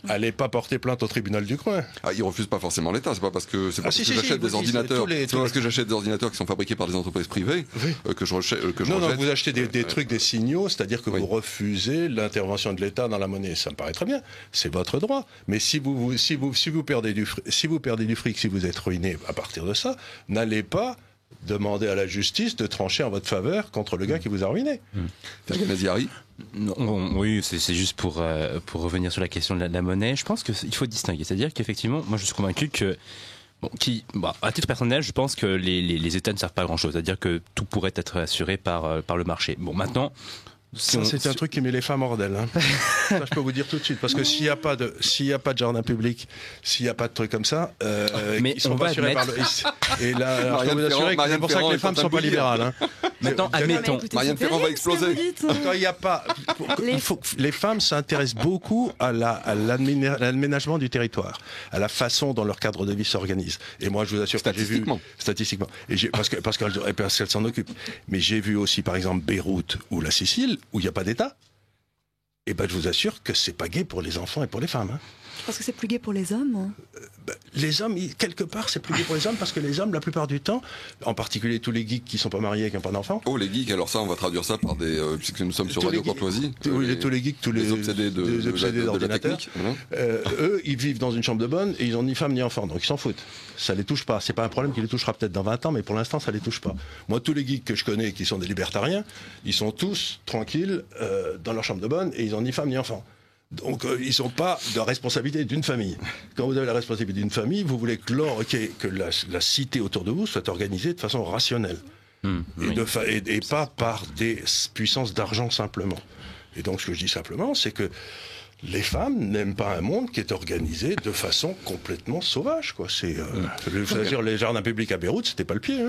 allez pas porter plainte au tribunal du coin. Ah, ils refusent pas forcément l'État. C'est pas parce que j'achète des ordinateurs. C'est pas parce que j'achète des ordinateurs qui sont fabriqués par des entreprises privées que je rejette. Non, vous achetez des trucs, des signaux, c'est-à-dire que vous refusez l'intervention de l'État dans la monnaie. Ça me paraît très bien. C'est votre droit. Mais si vous perdez du fric, si vous êtes ruiné à partir de ça, n'allez pas demander à la justice de trancher en votre faveur contre le gars qui vous a ruiné. Oui, c'est juste pour revenir sur la question de la monnaie. Je pense qu'il faut distinguer. C'est-à-dire qu'effectivement, moi je suis convaincu que, à titre personnel, je pense que les États ne servent pas à grand-chose. C'est-à-dire que tout pourrait être assuré par le marché. Bon, maintenant... c'est un truc qui met les femmes hors d'elle. Ça, je peux vous dire tout de suite. Parce que s'il n'y a pas de jardin public, s'il n'y a pas de trucs comme ça, mais ils sont pas assurés par le... Et là, je peux vous assurer que c'est pour ça que les femmes ne sont pas libérales. Maintenant, admettons. Marianne Ferrand va exploser. Quand il n'y a pas... Les femmes s'intéressent beaucoup à l'aménagement du territoire, à la façon dont leur cadre de vie s'organise. Et moi, je vous assure que j'ai vu... Statistiquement. Parce qu'elles s'en occupent. Mais j'ai vu aussi, par exemple, Beyrouth ou la Sicile, où il n'y a pas d'État, et je vous assure que c'est pas gai pour les enfants et pour les femmes. Parce que c'est plus gai pour les hommes. Les hommes, quelque part, c'est plus gai pour les hommes, parce que les hommes, la plupart du temps, en particulier tous les geeks qui sont pas mariés et qui n'ont pas d'enfants. Oh, les geeks, alors ça, on va traduire ça par puisque nous sommes sur Radio Courtoisie. Tous les geeks, tous les obsédés d'ordinateurs. Eux, ils vivent dans une chambre de bonne et ils n'ont ni femme ni enfant, donc ils s'en foutent. Ça les touche pas. C'est pas un problème qui les touchera peut-être dans 20 ans, mais pour l'instant, ça les touche pas. Moi, tous les geeks que je connais qui sont des libertariens, ils sont tous tranquilles dans leur chambre de bonne et ils n'ont ni femme ni enfant. Donc, ils sont pas de la responsabilité d'une famille. Quand vous avez la responsabilité d'une famille, vous voulez que la cité autour de vous soit organisée de façon rationnelle. Et pas par des puissances d'argent simplement. Et donc, ce que je dis simplement, c'est que les femmes n'aiment pas un monde qui est organisé de façon complètement sauvage, quoi. Les jardins publics à Beyrouth, c'était pas le pied.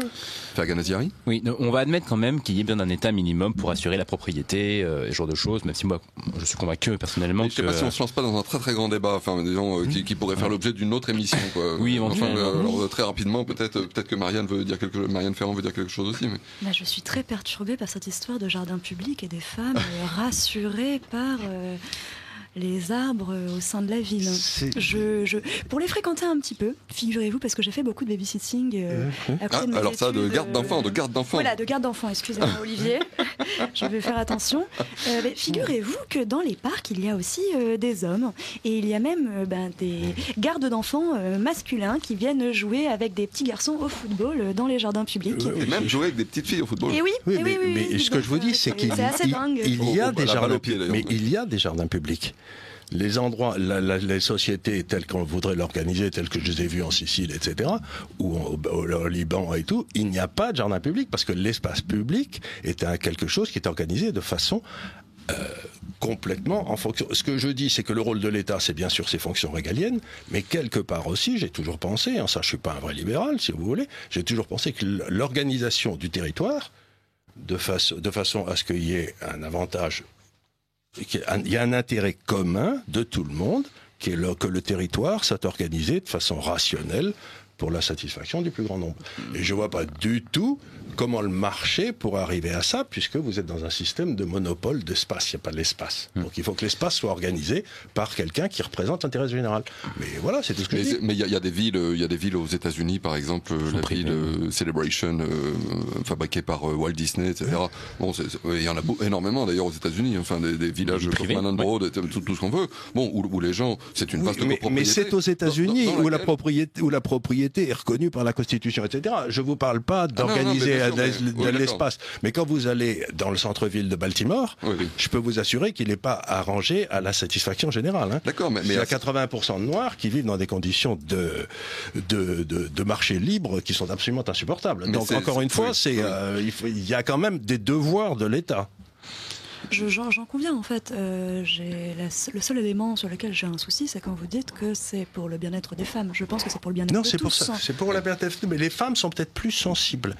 Fergan Aziari ? Oui, on va admettre quand même qu'il y ait bien un état minimum pour assurer la propriété, ce genre de choses, même si moi, je suis convaincu personnellement que... Je sais pas si on se lance pas dans un très très grand débat, disons, qui pourrait faire l'objet d'une autre émission, quoi. Oui, éventuellement. Alors, très rapidement, peut-être que Marianne Ferrand veut dire quelque chose aussi. Mais... je suis très perturbée par cette histoire de jardin public et des femmes rassurées par... les arbres au sein de la ville. Pour les fréquenter un petit peu, figurez-vous, parce que j'ai fait beaucoup de babysitting à côté de mes alors études, ça, de garde d'enfants. Voilà, de garde d'enfants, excusez-moi Olivier, je vais faire attention. Mais figurez-vous que dans les parcs, il y a aussi des hommes, et il y a même des gardes d'enfants masculins qui viennent jouer avec des petits garçons au football dans les jardins publics. Et même jouer avec des petites filles au football. Et oui, mais ce que je vous dis, c'est qu'il y a des jardins publics, mais il y a des jardins publics. Les endroits, les sociétés telles qu'on voudrait l'organiser, telles que je les ai vues en Sicile, etc., ou au Liban et tout, il n'y a pas de jardin public parce que l'espace public est quelque chose qui est organisé de façon complètement en fonction. Ce que je dis, c'est que le rôle de l'État, c'est bien sûr ses fonctions régaliennes, mais quelque part aussi, j'ai toujours pensé, ça je suis pas un vrai libéral, si vous voulez, j'ai toujours pensé que l'organisation du territoire, de façon à ce qu'il y ait un avantage, il y a un intérêt commun de tout le monde, qui est que le territoire soit organisé de façon rationnelle pour la satisfaction du plus grand nombre. Et je vois pas du tout comment le marché pourrait arriver à ça, puisque vous êtes dans un système de monopole d'espace. Il n'y a pas de l'espace. Donc il faut que l'espace soit organisé par quelqu'un qui représente l'intérêt général. Mais voilà, c'est tout ce que je dis. Mais il y a des villes aux États-Unis, par exemple, la ville Celebration, fabriquée par Walt Disney, etc. Bon, il y en a énormément d'ailleurs aux États-Unis, enfin des villages comme Manhattan Road, tout ce qu'on veut. Bon, où les gens, c'est une vaste copropriété. Mais c'est aux États-Unis où la propriété est reconnue par la Constitution, etc. Je vous parle pas d'organiser de l'espace. Mais quand vous allez dans le centre-ville de Baltimore, je peux vous assurer qu'il n'est pas arrangé à la satisfaction générale. Hein. D'accord, mais il y a 80% de Noirs qui vivent dans des conditions de marché libre qui sont absolument insupportables. Donc encore une fois, il y a quand même des devoirs de l'État. J'en conviens en fait. Le seul élément sur lequel j'ai un souci, c'est quand vous dites que c'est pour le bien-être des femmes. Je pense que c'est pour le bien-être de tous. Non, c'est pour ça. C'est pour la bien-être. Mais les femmes sont peut-être plus sensibles.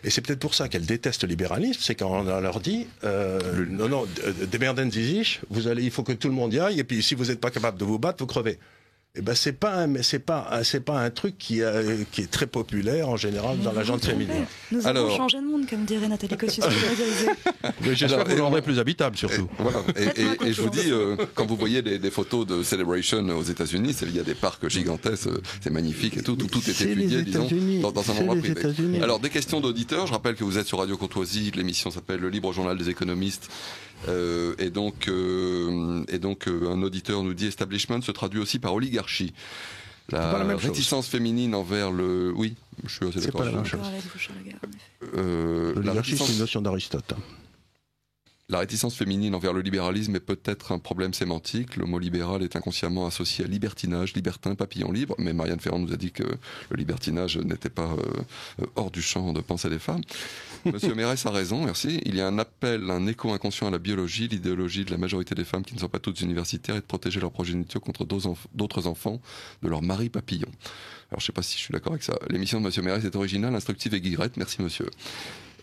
Et c'est peut-être pour ça qu'elles détestent le libéralisme. C'est quand on leur dit non, démerdez sich, il faut que tout le monde y aille. Et puis si vous n'êtes pas capable de vous battre, vous crevez. Eh ben c'est pas un truc qui est très populaire en général dans la gente féminine. Nous allons changer de monde, comme dirait Nathalie Kosciusko. Mais j'espère que vous le rendrez plus habitable surtout. Et je vous dis, quand vous voyez des photos de Celebration aux États-Unis, il y a des parcs gigantesques, c'est magnifique et tout est étudié, disons, dans un endroit privé. Alors des questions d'auditeurs. Je rappelle que vous êtes sur Radio Courtoisie. L'émission s'appelle Le Libre Journal des économistes. Et donc un auditeur nous dit establishment se traduit aussi par oligarchie. La réticence féminine envers le... Oui, je suis assez d'accord. C'est pas la même chose. L'oligarchie, c'est une notion d'Aristote. La réticence féminine envers le libéralisme est peut-être un problème sémantique. Le mot libéral est inconsciemment associé à libertinage, libertin, papillon libre. Mais Marianne Ferrand nous a dit que le libertinage n'était pas hors du champ de pensée des femmes. Monsieur Mérès a raison, merci. Il y a un appel, un écho inconscient à la biologie. L'idéologie de la majorité des femmes qui ne sont pas toutes universitaires est de protéger leur progéniture contre d'autres enfants de leur mari papillon. Alors je ne sais pas si je suis d'accord avec ça. L'émission de Monsieur Mérès est originale, instructive et guillerette. Merci monsieur.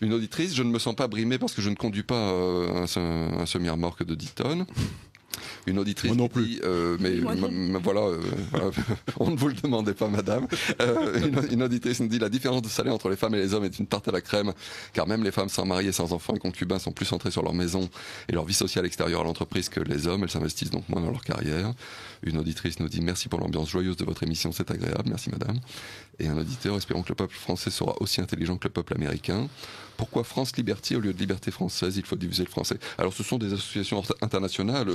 Une auditrice, je ne me sens pas brimé parce que je ne conduis pas un semi-remorque de 10 tonnes. Une auditrice non qui dit, voilà, on ne vous le demandait pas, madame. Une auditrice nous dit la différence de salaire entre les femmes et les hommes est une tarte à la crème, car même les femmes sans mari et sans enfants et concubins sont plus centrées sur leur maison et leur vie sociale extérieure à l'entreprise que les hommes. Elles s'investissent donc moins dans leur carrière. Une auditrice nous dit merci pour l'ambiance joyeuse de votre émission, c'est agréable, merci madame. Et un auditeur, espérons que le peuple français sera aussi intelligent que le peuple américain. Pourquoi France Liberty au lieu de Liberté française? Il faut diviser le français. Alors ce sont des associations internationales,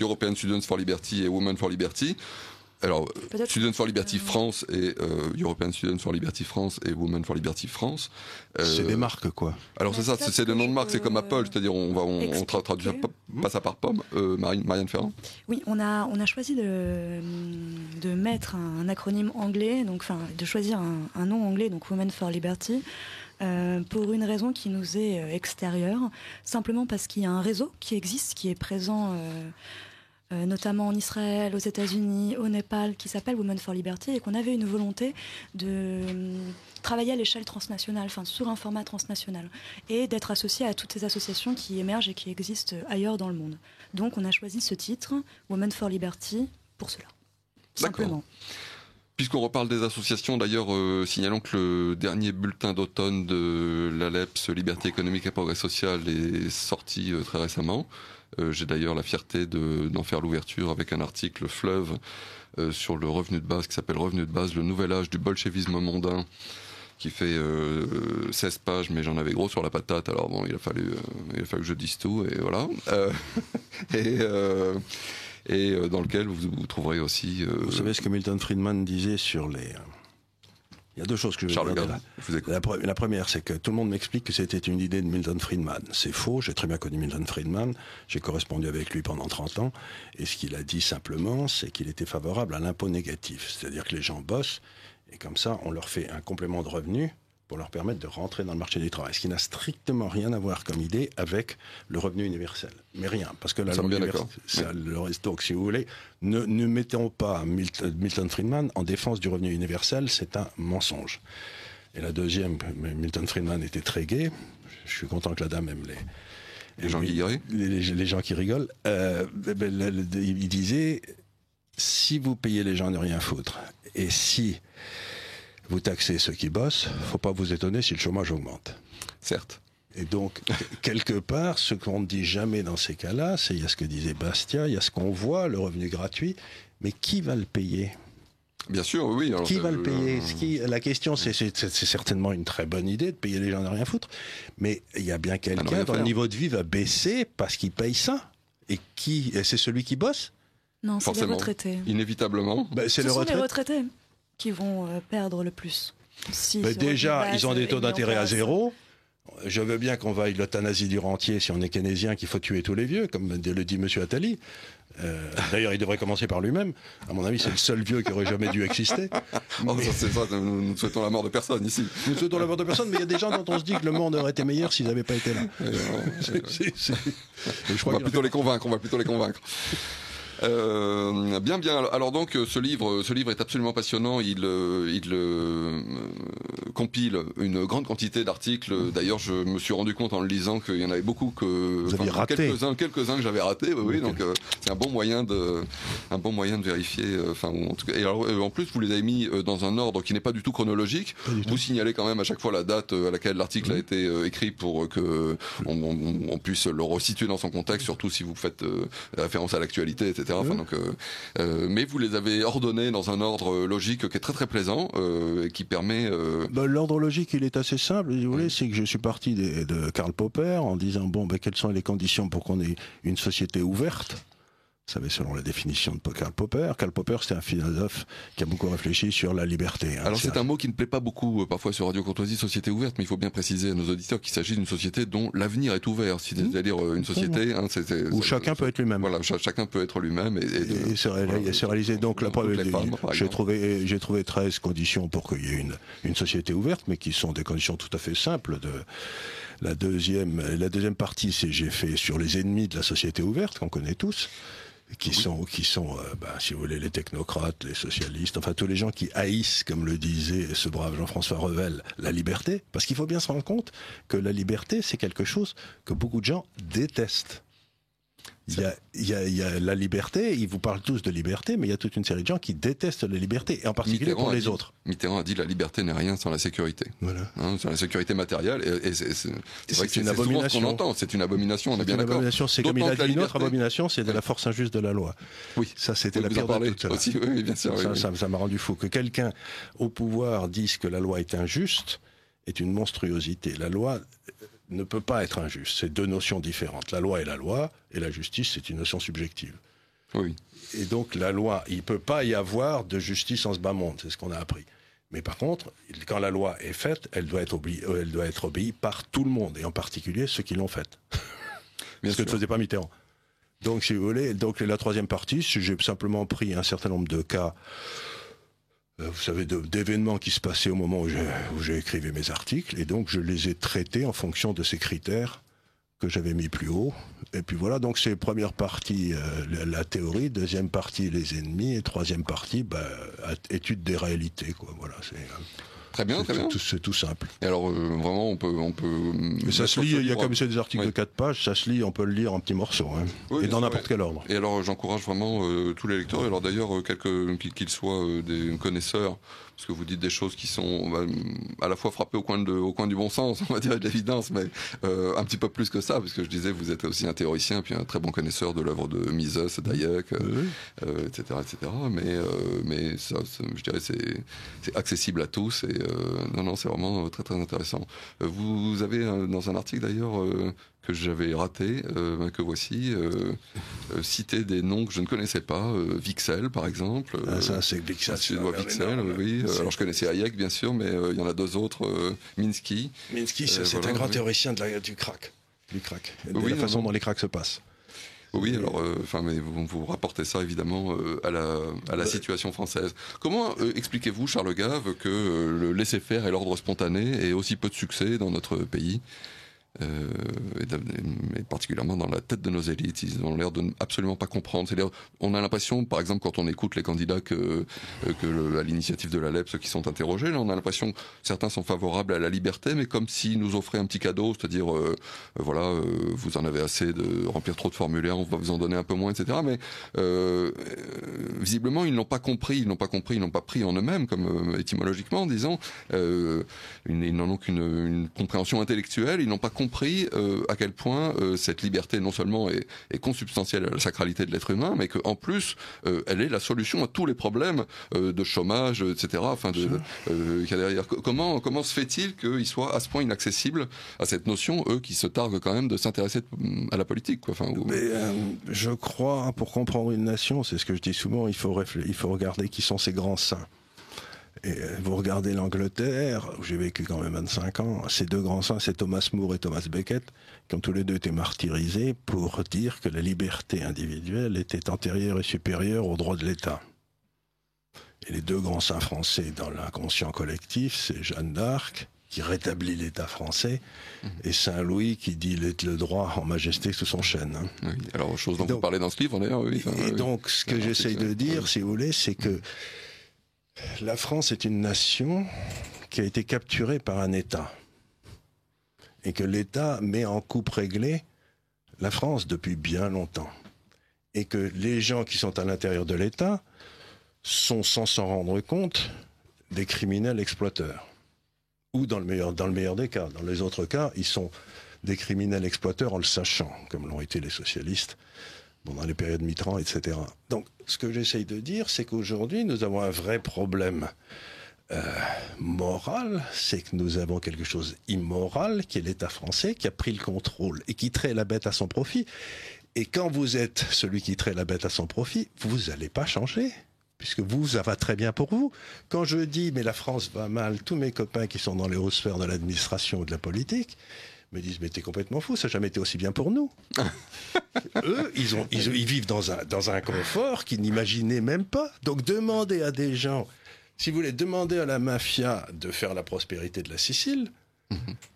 European Students for Liberty et Women for Liberty. Alors, Students for Liberty France et European Students for Liberty France et Women for Liberty France. C'est des marques, quoi. Alors c'est ça, c'est des noms de marques, c'est comme Apple, c'est-à-dire on traduit pas ça par pomme. Marianne Ferrand. Oui, on a choisi de mettre un acronyme anglais, donc de choisir un nom anglais, donc Women for Liberty. Pour une raison qui nous est extérieure, simplement parce qu'il y a un réseau qui existe, qui est présent notamment en Israël, aux États-Unis, au Népal, qui s'appelle Women for Liberty, et qu'on avait une volonté de travailler à l'échelle transnationale, sur un format transnational, et d'être associé à toutes ces associations qui émergent et qui existent ailleurs dans le monde. Donc on a choisi ce titre, Women for Liberty, pour cela. Simplement. Puisqu'on reparle des associations, d'ailleurs, signalons que le dernier bulletin d'automne de l'ALEPS, Liberté économique et progrès social, est sorti très récemment. J'ai d'ailleurs la fierté d'en faire l'ouverture avec un article Fleuve sur le revenu de base qui s'appelle Revenu de base, le nouvel âge du bolchevisme mondain, qui fait 16 pages, mais j'en avais gros sur la patate, alors bon, il a fallu que je dise tout, et voilà. Et dans lequel vous trouverez aussi... Vous savez ce que Milton Friedman disait sur les... Il y a deux choses que je vais dire là. La première, c'est que tout le monde m'explique que c'était une idée de Milton Friedman. C'est faux, j'ai très bien connu Milton Friedman, j'ai correspondu avec lui pendant 30 ans, et ce qu'il a dit simplement, c'est qu'il était favorable à l'impôt négatif, c'est-à-dire que les gens bossent, et comme ça, on leur fait un complément de revenu pour leur permettre de rentrer dans le marché du travail. Ce qui n'a strictement rien à voir comme idée avec le revenu universel. Mais rien, parce que la loi universelle, le reste. Donc, si vous voulez, ne mettons pas Milton Friedman en défense du revenu universel, c'est un mensonge. Et la deuxième, Milton Friedman était très gai. Je suis content que la dame aime les gens qui rigolent. Les gens qui rigolent. Il disait, si vous payez les gens à ne rien foutre, et si vous taxez ceux qui bossent, faut pas vous étonner si le chômage augmente. Certes. Et donc, quelque part, ce qu'on ne dit jamais dans ces cas-là, c'est, il y a ce que disait Bastia, il y a ce qu'on voit, le revenu gratuit, mais qui va le payer ? Bien sûr, oui. Alors qui va le payer ? La question, c'est certainement une très bonne idée de payer les gens à rien foutre, mais il y a bien quelqu'un dont le niveau de vie va baisser parce qu'il paye ça. Et c'est celui qui bosse ? Non, c'est les retraités. Inévitablement. Ce sont les retraités qui vont perdre le plus. Déjà, ils ont des taux d'intérêt à zéro. Je veux bien qu'on vaille l'euthanasie du rentier si on est keynésien, qu'il faut tuer tous les vieux, comme le dit M. Attali. D'ailleurs, il devrait commencer par lui-même. À mon avis, c'est le seul vieux qui aurait jamais dû exister. C'est ça, nous ne souhaitons la mort de personne ici. Nous souhaitons la mort de personne, mais il y a des gens dont on se dit que le monde aurait été meilleur s'ils n'avaient pas été là. On va plutôt les convaincre. Bien. Alors donc, ce livre est absolument passionnant. Il compile une grande quantité d'articles. D'ailleurs, je me suis rendu compte en le lisant qu'il y en avait beaucoup quelques-uns que j'avais ratés. Oui, donc c'est un bon moyen de vérifier. En tout cas, et alors, en plus, vous les avez mis dans un ordre qui n'est pas du tout chronologique. Vous signalez quand même à chaque fois la date à laquelle l'article a été écrit pour que on puisse le resituer dans son contexte, surtout si vous faites référence à l'actualité, etc. Mais vous les avez ordonnés dans un ordre logique qui est très très plaisant et qui permet... L'ordre logique, il est assez simple, si vous voulez, c'est que je suis parti de Karl Popper en disant, quelles sont les conditions pour qu'on ait une société ouverte ? Vous savez, selon la définition de Karl Popper. Karl Popper, c'est un philosophe qui a beaucoup réfléchi sur la liberté. Alors c'est un mot qui ne plaît pas beaucoup parfois sur Radio Courtoisie, société ouverte, mais il faut bien préciser à nos auditeurs qu'il s'agit d'une société dont l'avenir est ouvert. C'est-à-dire une société où chacun peut être lui-même. Voilà, chacun peut être lui-même et se réaliser. Donc la preuve, j'ai trouvé 13 conditions pour qu'il y ait une société ouverte, mais qui sont des conditions tout à fait simples. La deuxième partie, j'ai fait sur les ennemis de la société ouverte qu'on connaît tous. Qui sont, si vous voulez, les technocrates, les socialistes, enfin tous les gens qui haïssent, comme le disait ce brave Jean-François Revel, la liberté. Parce qu'il faut bien se rendre compte que la liberté, c'est quelque chose que beaucoup de gens détestent. Il y a la liberté, ils vous parlent tous de liberté, mais il y a toute une série de gens qui détestent la liberté, et en particulier pour les autres. Mitterrand a dit la liberté n'est rien sans la sécurité. Voilà. Sans la sécurité matérielle, et c'est vrai que c'est souvent ce qu'on entend, c'est une abomination, on est bien d'accord. C'est comme il a dit, une autre abomination, c'est de la force injuste de la loi. Oui. Ça, c'était la pire de toutes. Aussi, oui, bien sûr. Ça m'a rendu fou. Que quelqu'un au pouvoir dise que la loi est injuste est une monstruosité. La loi ne peut pas être injuste. C'est deux notions différentes. La loi est la loi, et la justice, c'est une notion subjective. Oui. Et donc, la loi, il ne peut pas y avoir de justice en ce bas monde, c'est ce qu'on a appris. Mais par contre, quand la loi est faite, elle doit être obéie par tout le monde, et en particulier ceux qui l'ont faite. Ce que ne faisait pas Mitterrand. Donc, si vous voulez, la troisième partie, j'ai simplement pris un certain nombre de cas, vous savez, d'événements qui se passaient au moment où j'ai écrivé mes articles, et donc je les ai traités en fonction de ces critères que j'avais mis plus haut. Et puis voilà, donc c'est première partie la théorie, deuxième partie les ennemis, et troisième partie étude des réalités, quoi. Voilà, Très bien. C'est tout simple. Et alors, vraiment, on peut. Mais ça se lit, il y a comme c'est des articles de 4 pages, ça se lit, on peut le lire en petits morceaux, hein, et dans n'importe quel ordre. Et alors, j'encourage vraiment tous les lecteurs, et alors d'ailleurs, qu'ils soient des connaisseurs, parce que vous dites des choses qui sont à la fois frappées au coin du bon sens, on va dire, de l'évidence, mais un petit peu plus que ça, puisque je disais, vous êtes aussi un théoricien, puis un très bon connaisseur de l'œuvre de Mises, d'Hayek, etc., etc. Mais ça, je dirais, c'est accessible à tous, et non, c'est vraiment très très intéressant. Vous avez dans un article d'ailleurs que j'avais raté, que voici, citer des noms que je ne connaissais pas, Wicksell par exemple. Ça c'est Wicksell. Wicksell, oui. Alors je connaissais Hayek bien sûr, mais il y en a deux autres, Minsky. Minsky, c'est un grand théoricien du crack. De oui, la façon dont les cracks se passent. Oui, alors, mais vous rapportez ça évidemment à la situation française. Comment expliquez-vous, Charles Gave, que le laisser-faire et l'ordre spontané aient aussi peu de succès dans notre pays, et particulièrement dans la tête de nos élites? Ils ont l'air de absolument pas comprendre. C'est-à-dire, on a l'impression, par exemple, quand on écoute les candidats à l'initiative de la LEP, ceux qui sont interrogés, là, on a l'impression que certains sont favorables à la liberté, mais comme s'ils nous offraient un petit cadeau, c'est-à-dire, vous en avez assez de remplir trop de formulaires, on va vous en donner un peu moins, etc. Mais visiblement, ils n'ont pas compris, ils n'ont pas pris en eux-mêmes, comme étymologiquement, disons. Ils n'en ont qu'une compréhension intellectuelle, ils n'ont pas compris à quel point cette liberté non seulement est consubstantielle à la sacralité de l'être humain, mais qu'en plus elle est la solution à tous les problèmes de chômage, etc. Enfin, qu'il y a derrière. Comment se fait-il qu'ils soient à ce point inaccessibles à cette notion, eux qui se targuent quand même de s'intéresser à la politique, quoi. Enfin, je crois, pour comprendre une nation, c'est ce que je dis souvent, il faut regarder qui sont ces grands saints. Et vous regardez l'Angleterre, où j'ai vécu quand même 25 ans, ces deux grands saints, c'est Thomas More et Thomas Becket, qui ont tous les deux été martyrisés pour dire que la liberté individuelle était antérieure et supérieure aux droits de l'État. Et les deux grands saints français dans l'inconscient collectif, c'est Jeanne d'Arc, qui rétablit l'État français, et Saint-Louis qui dit le droit en majesté sous son chêne. Oui, alors, chose dont vous parlez dans ce livre, d'ailleurs. Oui, donc, ce que j'essaye de dire, si vous voulez, c'est que la France est une nation qui a été capturée par un État. Et que l'État met en coupe réglée la France depuis bien longtemps. Et que les gens qui sont à l'intérieur de l'État sont, sans s'en rendre compte, des criminels exploiteurs. Ou dans le meilleur des cas. Dans les autres cas, ils sont des criminels exploiteurs en le sachant, comme l'ont été les socialistes dans les périodes Mitterrand, etc. Donc, ce que j'essaye de dire, c'est qu'aujourd'hui, nous avons un vrai problème moral, c'est que nous avons quelque chose d'immoral, qui est l'État français, qui a pris le contrôle et qui traite la bête à son profit. Et quand vous êtes celui qui traite la bête à son profit, vous n'allez pas changer, puisque ça va très bien pour vous. Quand je dis « mais la France va mal », tous mes copains qui sont dans les hautes sphères de l'administration ou de la politique me disent « mais t'es complètement fou, ça n'a jamais été aussi bien pour nous ». Eux, ils vivent dans un confort qu'ils n'imaginaient même pas. Donc demandez à des gens, si vous voulez, demander à la mafia de faire la prospérité de la Sicile,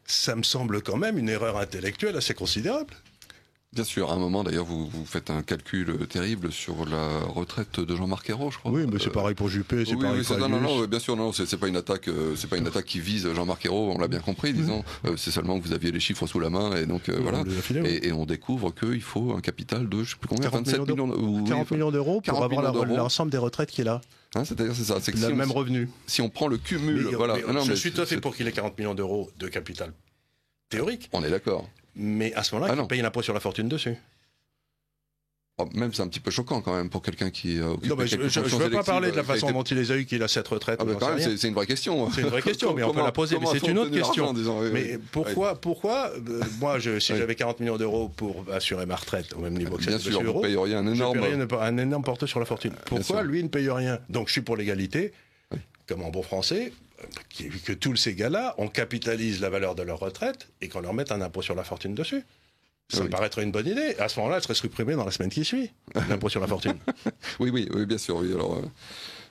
ça me semble quand même une erreur intellectuelle assez considérable. Bien sûr, à un moment d'ailleurs, vous faites un calcul terrible sur la retraite de Jean-Marc Ayrault, je crois. Oui, mais c'est pareil pour Juppé, c'est pareil pour non, bien sûr, non, c'est pas une attaque, qui vise Jean-Marc Ayrault, on l'a bien compris, disons. C'est seulement que vous aviez les chiffres sous la main, et donc voilà. Et on découvre qu'il faut un capital de, je sais plus combien, 40 millions d'euros pour avoir l'ensemble des retraites qu'il a. C'est-à-dire, c'est ça. C'est que le même revenu. Si on prend le cumul, voilà. Je suis tout à fait pour qu'il ait 40 millions d'euros de capital théorique. On est d'accord. Mais à ce moment-là, il paye l'impôt sur la fortune dessus. Même c'est un petit peu choquant quand même pour quelqu'un qui occupe. Non, mais je ne veux pas parler de la façon dont il les a eu qu'il a cette retraite. Quand même, c'est une vraie question. C'est une vraie question, mais on peut la poser. Mais c'est une autre question. Mais pourquoi moi, si j'avais 40 millions d'euros pour assurer ma retraite au même niveau que bien sûr, vous payeriez un énorme portée sur la fortune. Pourquoi lui ne paye rien? Donc je suis pour l'égalité, comme en bon français, que tous ces gars-là, on capitalise la valeur de leur retraite et qu'on leur mette un impôt sur la fortune dessus. Ça me paraîtrait une bonne idée. À ce moment-là, elle serait supprimée dans la semaine qui suit, l'impôt sur la fortune. Oui, bien sûr. Oui. Alors,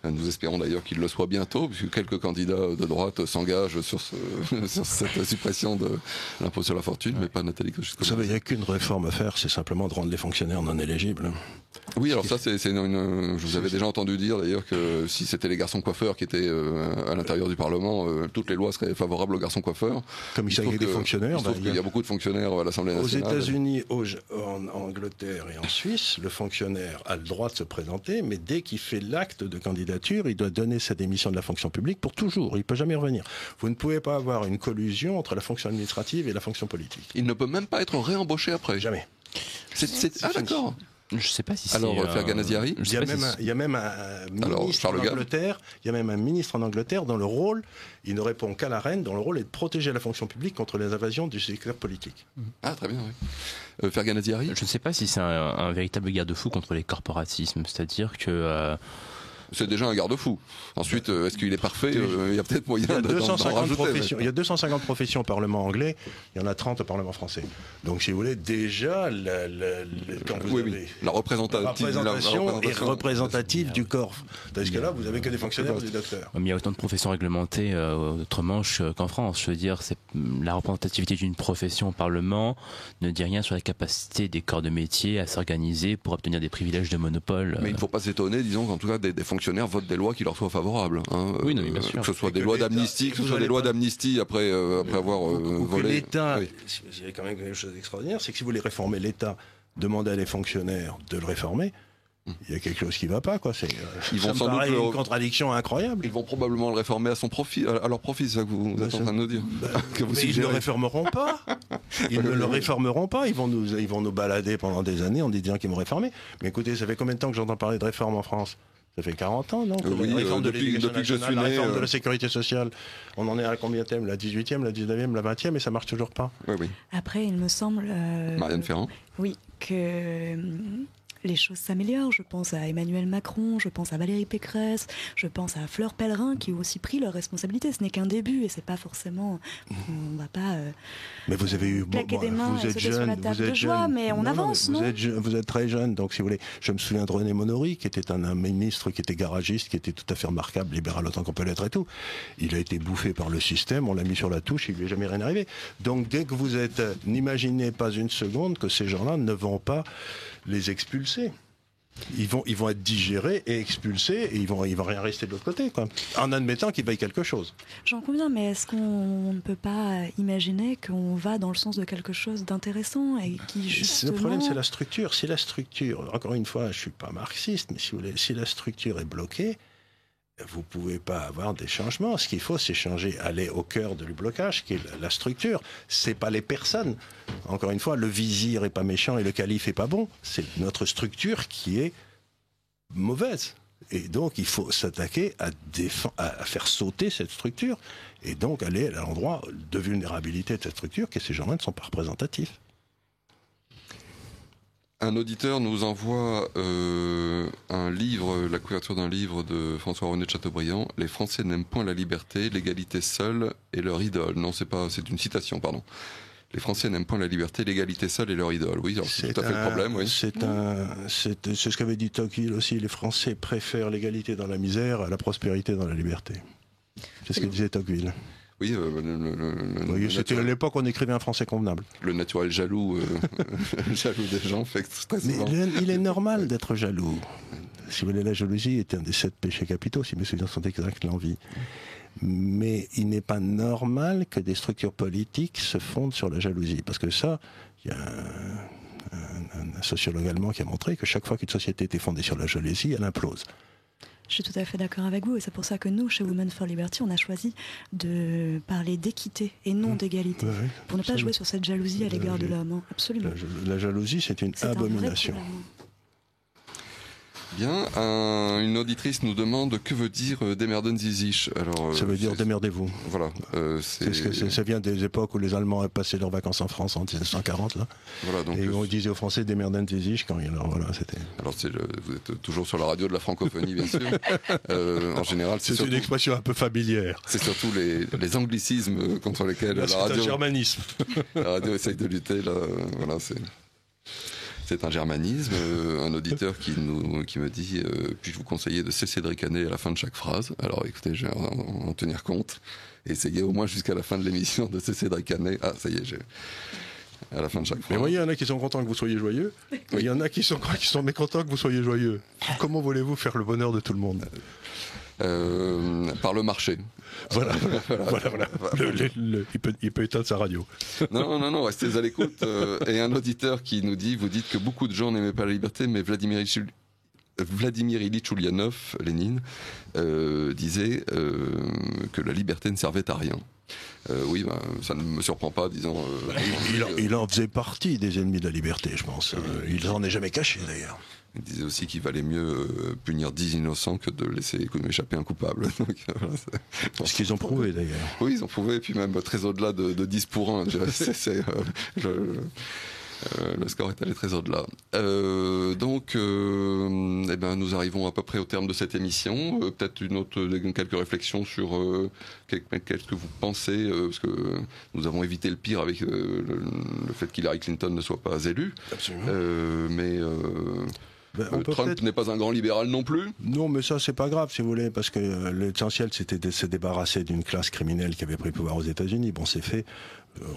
nous espérons d'ailleurs qu'il le soit bientôt, puisque quelques candidats de droite s'engagent sur cette suppression de l'impôt sur la fortune, mais pas Nathalie Kosciusko. Vous savez, il n'y a qu'une réforme à faire, c'est simplement de rendre les fonctionnaires non éligibles. Oui, alors ça, je vous avais déjà entendu dire d'ailleurs que si c'était les garçons coiffeurs qui étaient à l'intérieur du Parlement, toutes les lois seraient favorables aux garçons coiffeurs. Comme il s'agit des fonctionnaires. Il y a beaucoup de fonctionnaires à l'Assemblée nationale. Aux États-Unis, en Angleterre et en Suisse, le fonctionnaire a le droit de se présenter, mais dès qu'il fait l'acte de candidature législature, il doit donner sa démission de la fonction publique pour toujours. Il ne peut jamais revenir. Vous ne pouvez pas avoir une collusion entre la fonction administrative et la fonction politique. Il ne peut même pas être réembauché après. Jamais. Ah d'accord. Je ne sais pas si c'est... Alors, Fergan Aziari, Il y a même un ministre en Angleterre. Il y a même un ministre en Angleterre dont le rôle, il ne répond qu'à la reine, dont le rôle est de protéger la fonction publique contre les invasions du secteur politique. Ah très bien. Oui. Fergan Aziari. Je ne sais pas si c'est un véritable garde-fou contre les corporatismes, c'est-à-dire que... C'est déjà un garde-fou. Ensuite, est-ce qu'il est parfait? Il y a peut-être moyen d'en rajouter. Il y a 250 professions au Parlement anglais, il y en a 30 au Parlement français. Donc, si vous voulez, déjà, quand vous avez la représentation est représentative du corps. Parce que là, vous n'avez que des fonctionnaires ou des docteurs. Mais il y a autant de professions réglementées outre-Manche qu'en France. Je veux dire, la représentativité d'une profession au Parlement ne dit rien sur la capacité des corps de métier à s'organiser pour obtenir des privilèges de monopole. Mais il ne faut pas s'étonner, disons, qu'en tout cas, des fonctionnaires votent des lois qui leur soient favorables. Oui, non, bien sûr. Que ce soit des lois d'amnistie, après avoir volé. L'État, il y a quand même quelque chose d'extraordinaire, c'est que si vous voulez réformer l'État, demandez à des fonctionnaires de le réformer. Il y a quelque chose qui ne va pas, quoi. Ils vont sans doute une contradiction incroyable. Ils vont probablement le réformer à son profit, à leur profit, c'est ça que vous êtes en train de nous dire. Mais ils ne le réformeront pas. Ils ne le réformeront pas. Ils vont nous balader pendant des années en disant qu'ils vont réformer. Mais écoutez, ça fait combien de temps que j'entends parler de réforme en France? Ça fait 40 ans, non? Oui, la réforme de l'éducation nationale, la réforme de la né, sécurité sociale. On en est à combien de thèmes? La 18e, la 19e, la 20e, et ça marche toujours pas. Oui. Après, il me semble... Marianne Ferrand. Oui, que... les choses s'améliorent. Je pense à Emmanuel Macron, je pense à Valérie Pécresse, je pense à Fleur Pellerin qui ont aussi pris leurs responsabilités. Ce n'est qu'un début et c'est pas forcément. On va pas. Mais vous avez eu. Claquer des mains et sauter sur la table de joie, mais on avance, non? Vous êtes très jeune, donc si vous voulez. Je me souviens de René Monory, qui était un ministre qui était garagiste, qui était tout à fait remarquable, libéral autant qu'on peut l'être et tout. Il a été bouffé par le système, on l'a mis sur la touche, il lui est jamais rien arrivé. Donc dès que vous êtes. N'imaginez pas une seconde que ces gens-là ne vont pas les expulser. Ils vont être digérés et expulsés et ils vont rien rester de l'autre côté, quoi. En admettant qu'ils payent quelque chose. J'en conviens, mais est-ce qu'on ne peut pas imaginer qu'on va dans le sens de quelque chose d'intéressant et qui justement... Le problème, c'est la structure. Si la structure, encore une fois, je suis pas marxiste, mais si vous voulez, si la structure est bloquée, vous pouvez pas avoir des changements. Ce qu'il faut, c'est changer, aller au cœur du blocage, qui est la structure. C'est pas les personnes. Encore une fois, le vizir est pas méchant et le calife est pas bon. C'est notre structure qui est mauvaise. Et donc, il faut s'attaquer à faire sauter cette structure et donc aller à l'endroit de vulnérabilité de cette structure, que ces gens-là ne sont pas représentatifs. Un auditeur nous envoie un livre, la couverture d'un livre de François-René de Chateaubriand. Les Français n'aiment point la liberté, l'égalité seule est leur idole. Non, c'est une citation, pardon. Les Français n'aiment point la liberté, l'égalité seule est leur idole. Oui, c'est tout à fait le problème. Oui. C'est ce qu'avait dit Tocqueville aussi. Les Français préfèrent l'égalité dans la misère à la prospérité dans la liberté. C'est ce que disait Tocqueville. Oui, c'était à l'époque où on écrivait un français convenable. Le naturel jaloux, jaloux des gens fait très souvent. Mais il est normal d'être jaloux. Si vous voulez, la jalousie est un des 7 péchés capitaux, si mes souvenirs sont exacts, l'envie. Mais il n'est pas normal que des structures politiques se fondent sur la jalousie. Parce que ça, il y a un sociologue allemand qui a montré que chaque fois qu'une société était fondée sur la jalousie, elle implose. Je suis tout à fait d'accord avec vous et c'est pour ça que nous, chez Women for Liberty, on a choisi de parler d'équité et non d'égalité. Oui, pour ne pas jouer sur cette jalousie à l'égard de l'homme. Absolument. La jalousie, c'est une abomination. Bien, une auditrice nous demande que veut dire Demerden Sie sich. Alors, ça veut dire démerdez-vous. Voilà. Ça vient des époques où les Allemands passaient leurs vacances en France en 1940 là. Voilà, donc, et on disait aux Français Demerden Sie sich quand voilà, c'était. Alors vous êtes toujours sur la radio de la francophonie bien sûr. En général, c'est une expression un peu familière. C'est surtout les anglicismes contre lesquels là, la radio. C'est un germanisme. La radio essaye de lutter. Là, voilà, c'est un germanisme. Un auditeur qui me dit puis-je vous conseiller de cesser de ricaner à la fin de chaque phrase. Alors écoutez, je vais en tenir compte. Essayez au moins jusqu'à la fin de l'émission de cesser de ricaner. Ah, ça y est, à la fin de chaque phrase. Mais voyez, il y en a qui sont contents que vous soyez joyeux. Il y en a qui sont mécontents que vous soyez joyeux. Comment voulez-vous faire le bonheur de tout le monde ? Par le marché. Voilà. Il peut éteindre sa radio. Non, restez à l'écoute. Et un auditeur qui nous dit, vous dites que beaucoup de gens n'aimaient pas la liberté, mais Vladimir Vladimir Ilitch Ulyanov, Lénine, disait que la liberté ne servait à rien. Oui, ça ne me surprend pas, disons. Il en faisait partie des ennemis de la liberté, je pense. Il n'en est jamais caché, d'ailleurs. Il disait aussi qu'il valait mieux punir 10 innocents que de laisser échapper un coupable. Donc, voilà, ce qu'ils ont prouvé, d'ailleurs. Oui, ils ont prouvé, et puis même très au-delà de 10 pour 1. Le score est allé très au-delà. Nous arrivons à peu près au terme de cette émission. Peut-être quelques réflexions sur qu'est-ce que vous pensez, parce que nous avons évité le pire avec le fait qu'Hillary Clinton ne soit pas élue. Absolument. Trump n'est pas un grand libéral non plus. Non, mais ça, c'est pas grave, si vous voulez, parce que l'essentiel, c'était de se débarrasser d'une classe criminelle qui avait pris le pouvoir aux États-Unis. Bon, c'est fait.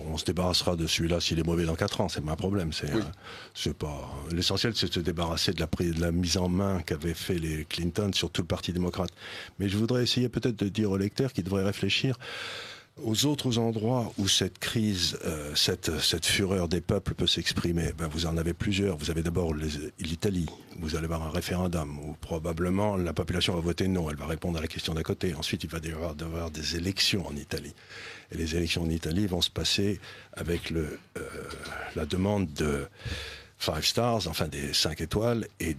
On se débarrassera de celui-là s'il est mauvais dans 4 ans, c'est pas un problème. C'est pas. L'essentiel, c'est de se débarrasser de la mise en main qu'avaient fait les Clinton sur tout le Parti démocrate. Mais je voudrais essayer peut-être de dire aux lecteurs qu'ils devraient réfléchir aux autres endroits où cette crise, cette fureur des peuples peut s'exprimer. Vous en avez plusieurs. Vous avez d'abord l'Italie. Vous allez avoir un référendum où probablement la population va voter non. Elle va répondre à la question d'à côté. Ensuite, il va y avoir des élections en Italie. Et les élections en Italie vont se passer avec la demande de Five Stars, enfin des 5 étoiles, et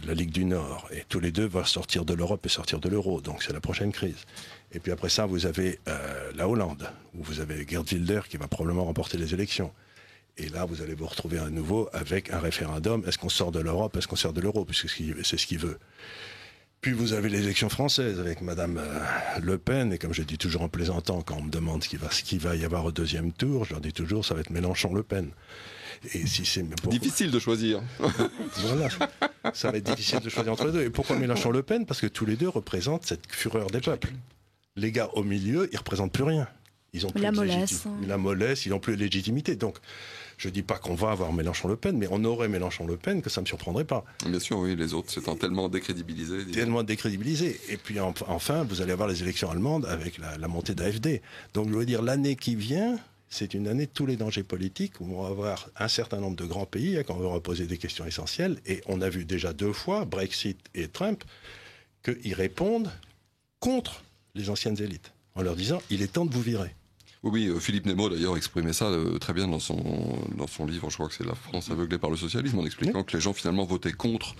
la Ligue du Nord. Et tous les deux vont sortir de l'Europe et sortir de l'euro. Donc c'est la prochaine crise. Et puis après ça, vous avez la Hollande, où vous avez Geert Wilders qui va probablement remporter les élections. Et là, vous allez vous retrouver à nouveau avec un référendum. Est-ce qu'on sort de l'Europe? Est-ce qu'on sort de l'euro? Puisque c'est ce qu'il veut. Puis vous avez les élections françaises avec Madame Le Pen. Et comme je dis toujours en plaisantant, quand on me demande ce qu'il va y avoir au deuxième tour, je leur dis toujours, ça va être Mélenchon-Le Pen. Et si c'est difficile de choisir. Voilà, ça va être difficile de choisir entre les deux. Et pourquoi Mélenchon-Le Pen? Parce que tous les deux représentent cette fureur des peuples. Les gars au milieu, ils représentent plus rien. Ils ont plus la mollesse, ils n'ont plus de légitimité. Donc, je dis pas qu'on va avoir Mélenchon-Le Pen, mais on aurait Mélenchon-Le Pen que ça me surprendrait pas. Bien sûr, oui, les autres s'étant tellement décrédibilisés. Tellement décrédibilisés. Et puis enfin, vous allez avoir les élections allemandes avec la montée d'AfD. Donc, je veux dire, l'année qui vient, c'est une année de tous les dangers politiques où on va avoir un certain nombre de grands pays quand on va poser des questions essentielles. Et on a vu déjà 2 fois, Brexit et Trump, qu'ils répondent contre les anciennes élites, en leur disant « il est temps de vous virer ». Oui, Philippe Nemo d'ailleurs exprimait ça très bien dans son livre, je crois que c'est La France aveuglée par le socialisme, en expliquant que les gens finalement votaient contre,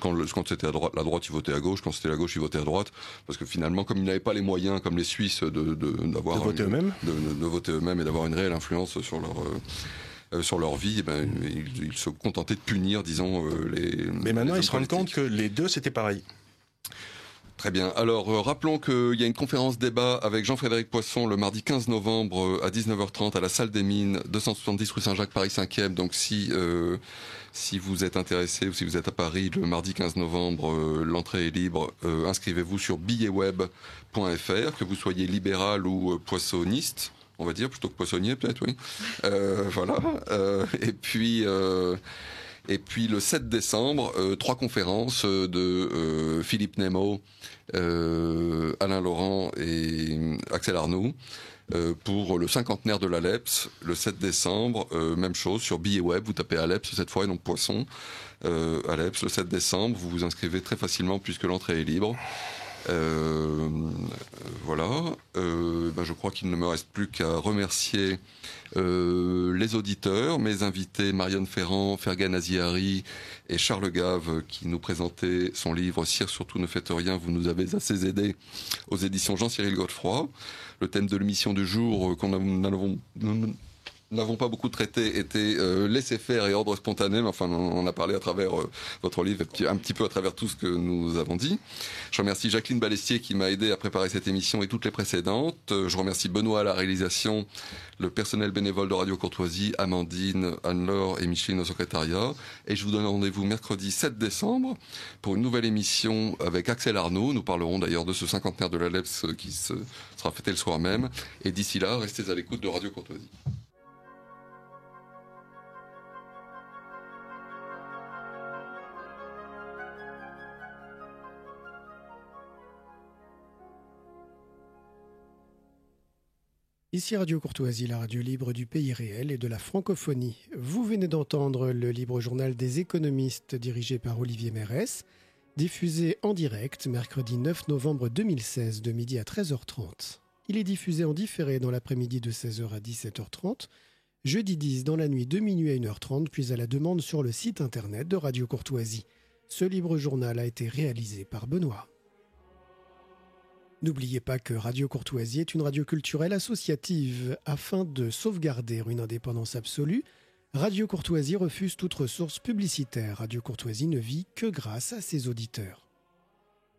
quand c'était à droite, la droite ils votaient à gauche, quand c'était la gauche ils votaient à droite, parce que finalement comme ils n'avaient pas les moyens, comme les Suisses, de voter eux-mêmes, de voter eux-mêmes et d'avoir une réelle influence sur leur vie, ils se contentaient de punir, disons, les... Mais maintenant les ils se rendent compte que les deux c'était pareil. Très bien. Alors, rappelons qu'il y a une conférence débat avec Jean-Frédéric Poisson le mardi 15 novembre à 19h30 à la Salle des Mines, 270 rue Saint-Jacques, Paris 5e. Donc, si vous êtes intéressé ou si vous êtes à Paris le mardi 15 novembre, l'entrée est libre. Inscrivez-vous sur billetweb.fr, que vous soyez libéral ou poissonniste, on va dire, plutôt que poissonnier peut-être, oui. Voilà. Et puis le 7 décembre, 3 conférences de Philippe Nemo, Alain Laurent et Axel Arnaud pour le 50aire de l'ALEPS. Le 7 décembre, même chose sur billet web, vous tapez ALEPS cette fois et non Poisson. ALEPS le 7 décembre, vous vous inscrivez très facilement puisque l'entrée est libre. Voilà. Je crois qu'il ne me reste plus qu'à remercier les auditeurs, mes invités Marianne Ferrand, Fergan Aziari et Charles Gave qui nous présentaient son livre « Sire, surtout ne faites rien, vous nous avez assez aidés » aux éditions Jean-Cyril Godefroy. Le thème de l'émission du jour nous n'avons pas beaucoup traité était laisser faire et ordre spontané, mais enfin on a parlé à travers votre livre, un petit peu à travers tout ce que nous avons dit. Je remercie Jacqueline Balestier qui m'a aidé à préparer cette émission et toutes les précédentes. Je remercie Benoît à la réalisation, le personnel bénévole de Radio Courtoisie, Amandine, Anne-Laure et Micheline au secrétariat. Et je vous donne rendez-vous mercredi 7 décembre pour une nouvelle émission avec Axel Arnaud. Nous parlerons d'ailleurs de ce 50aire de l'ALEPS qui sera fêté le soir même. Et d'ici là, restez à l'écoute de Radio Courtoisie. Ici Radio Courtoisie, la radio libre du pays réel et de la francophonie. Vous venez d'entendre le libre journal des économistes dirigé par Olivier Mérès, diffusé en direct mercredi 9 novembre 2016 de midi à 13h30. Il est diffusé en différé dans l'après-midi de 16h à 17h30, jeudi 10 dans la nuit de minuit à 1h30, puis à la demande sur le site internet de Radio Courtoisie. Ce libre journal a été réalisé par Benoît. N'oubliez pas que Radio Courtoisie est une radio culturelle associative. Afin de sauvegarder une indépendance absolue, Radio Courtoisie refuse toute ressource publicitaire. Radio Courtoisie ne vit que grâce à ses auditeurs.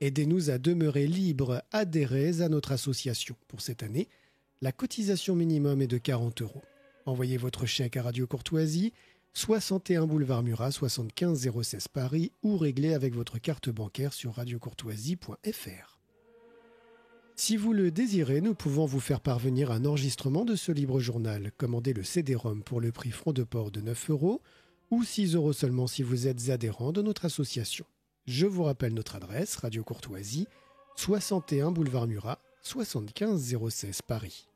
Aidez-nous à demeurer libres, adhérez à notre association. Pour cette année, la cotisation minimum est de 40 €. Envoyez votre chèque à Radio Courtoisie, 61 boulevard Murat, 75 016 Paris, ou réglez avec votre carte bancaire sur radiocourtoisie.fr. Si vous le désirez, nous pouvons vous faire parvenir un enregistrement de ce libre journal. Commandez le CD-ROM pour le prix front de port de 9 € ou 6 € seulement si vous êtes adhérent de notre association. Je vous rappelle notre adresse, Radio Courtoisie, 61 boulevard Murat, 75 016 Paris.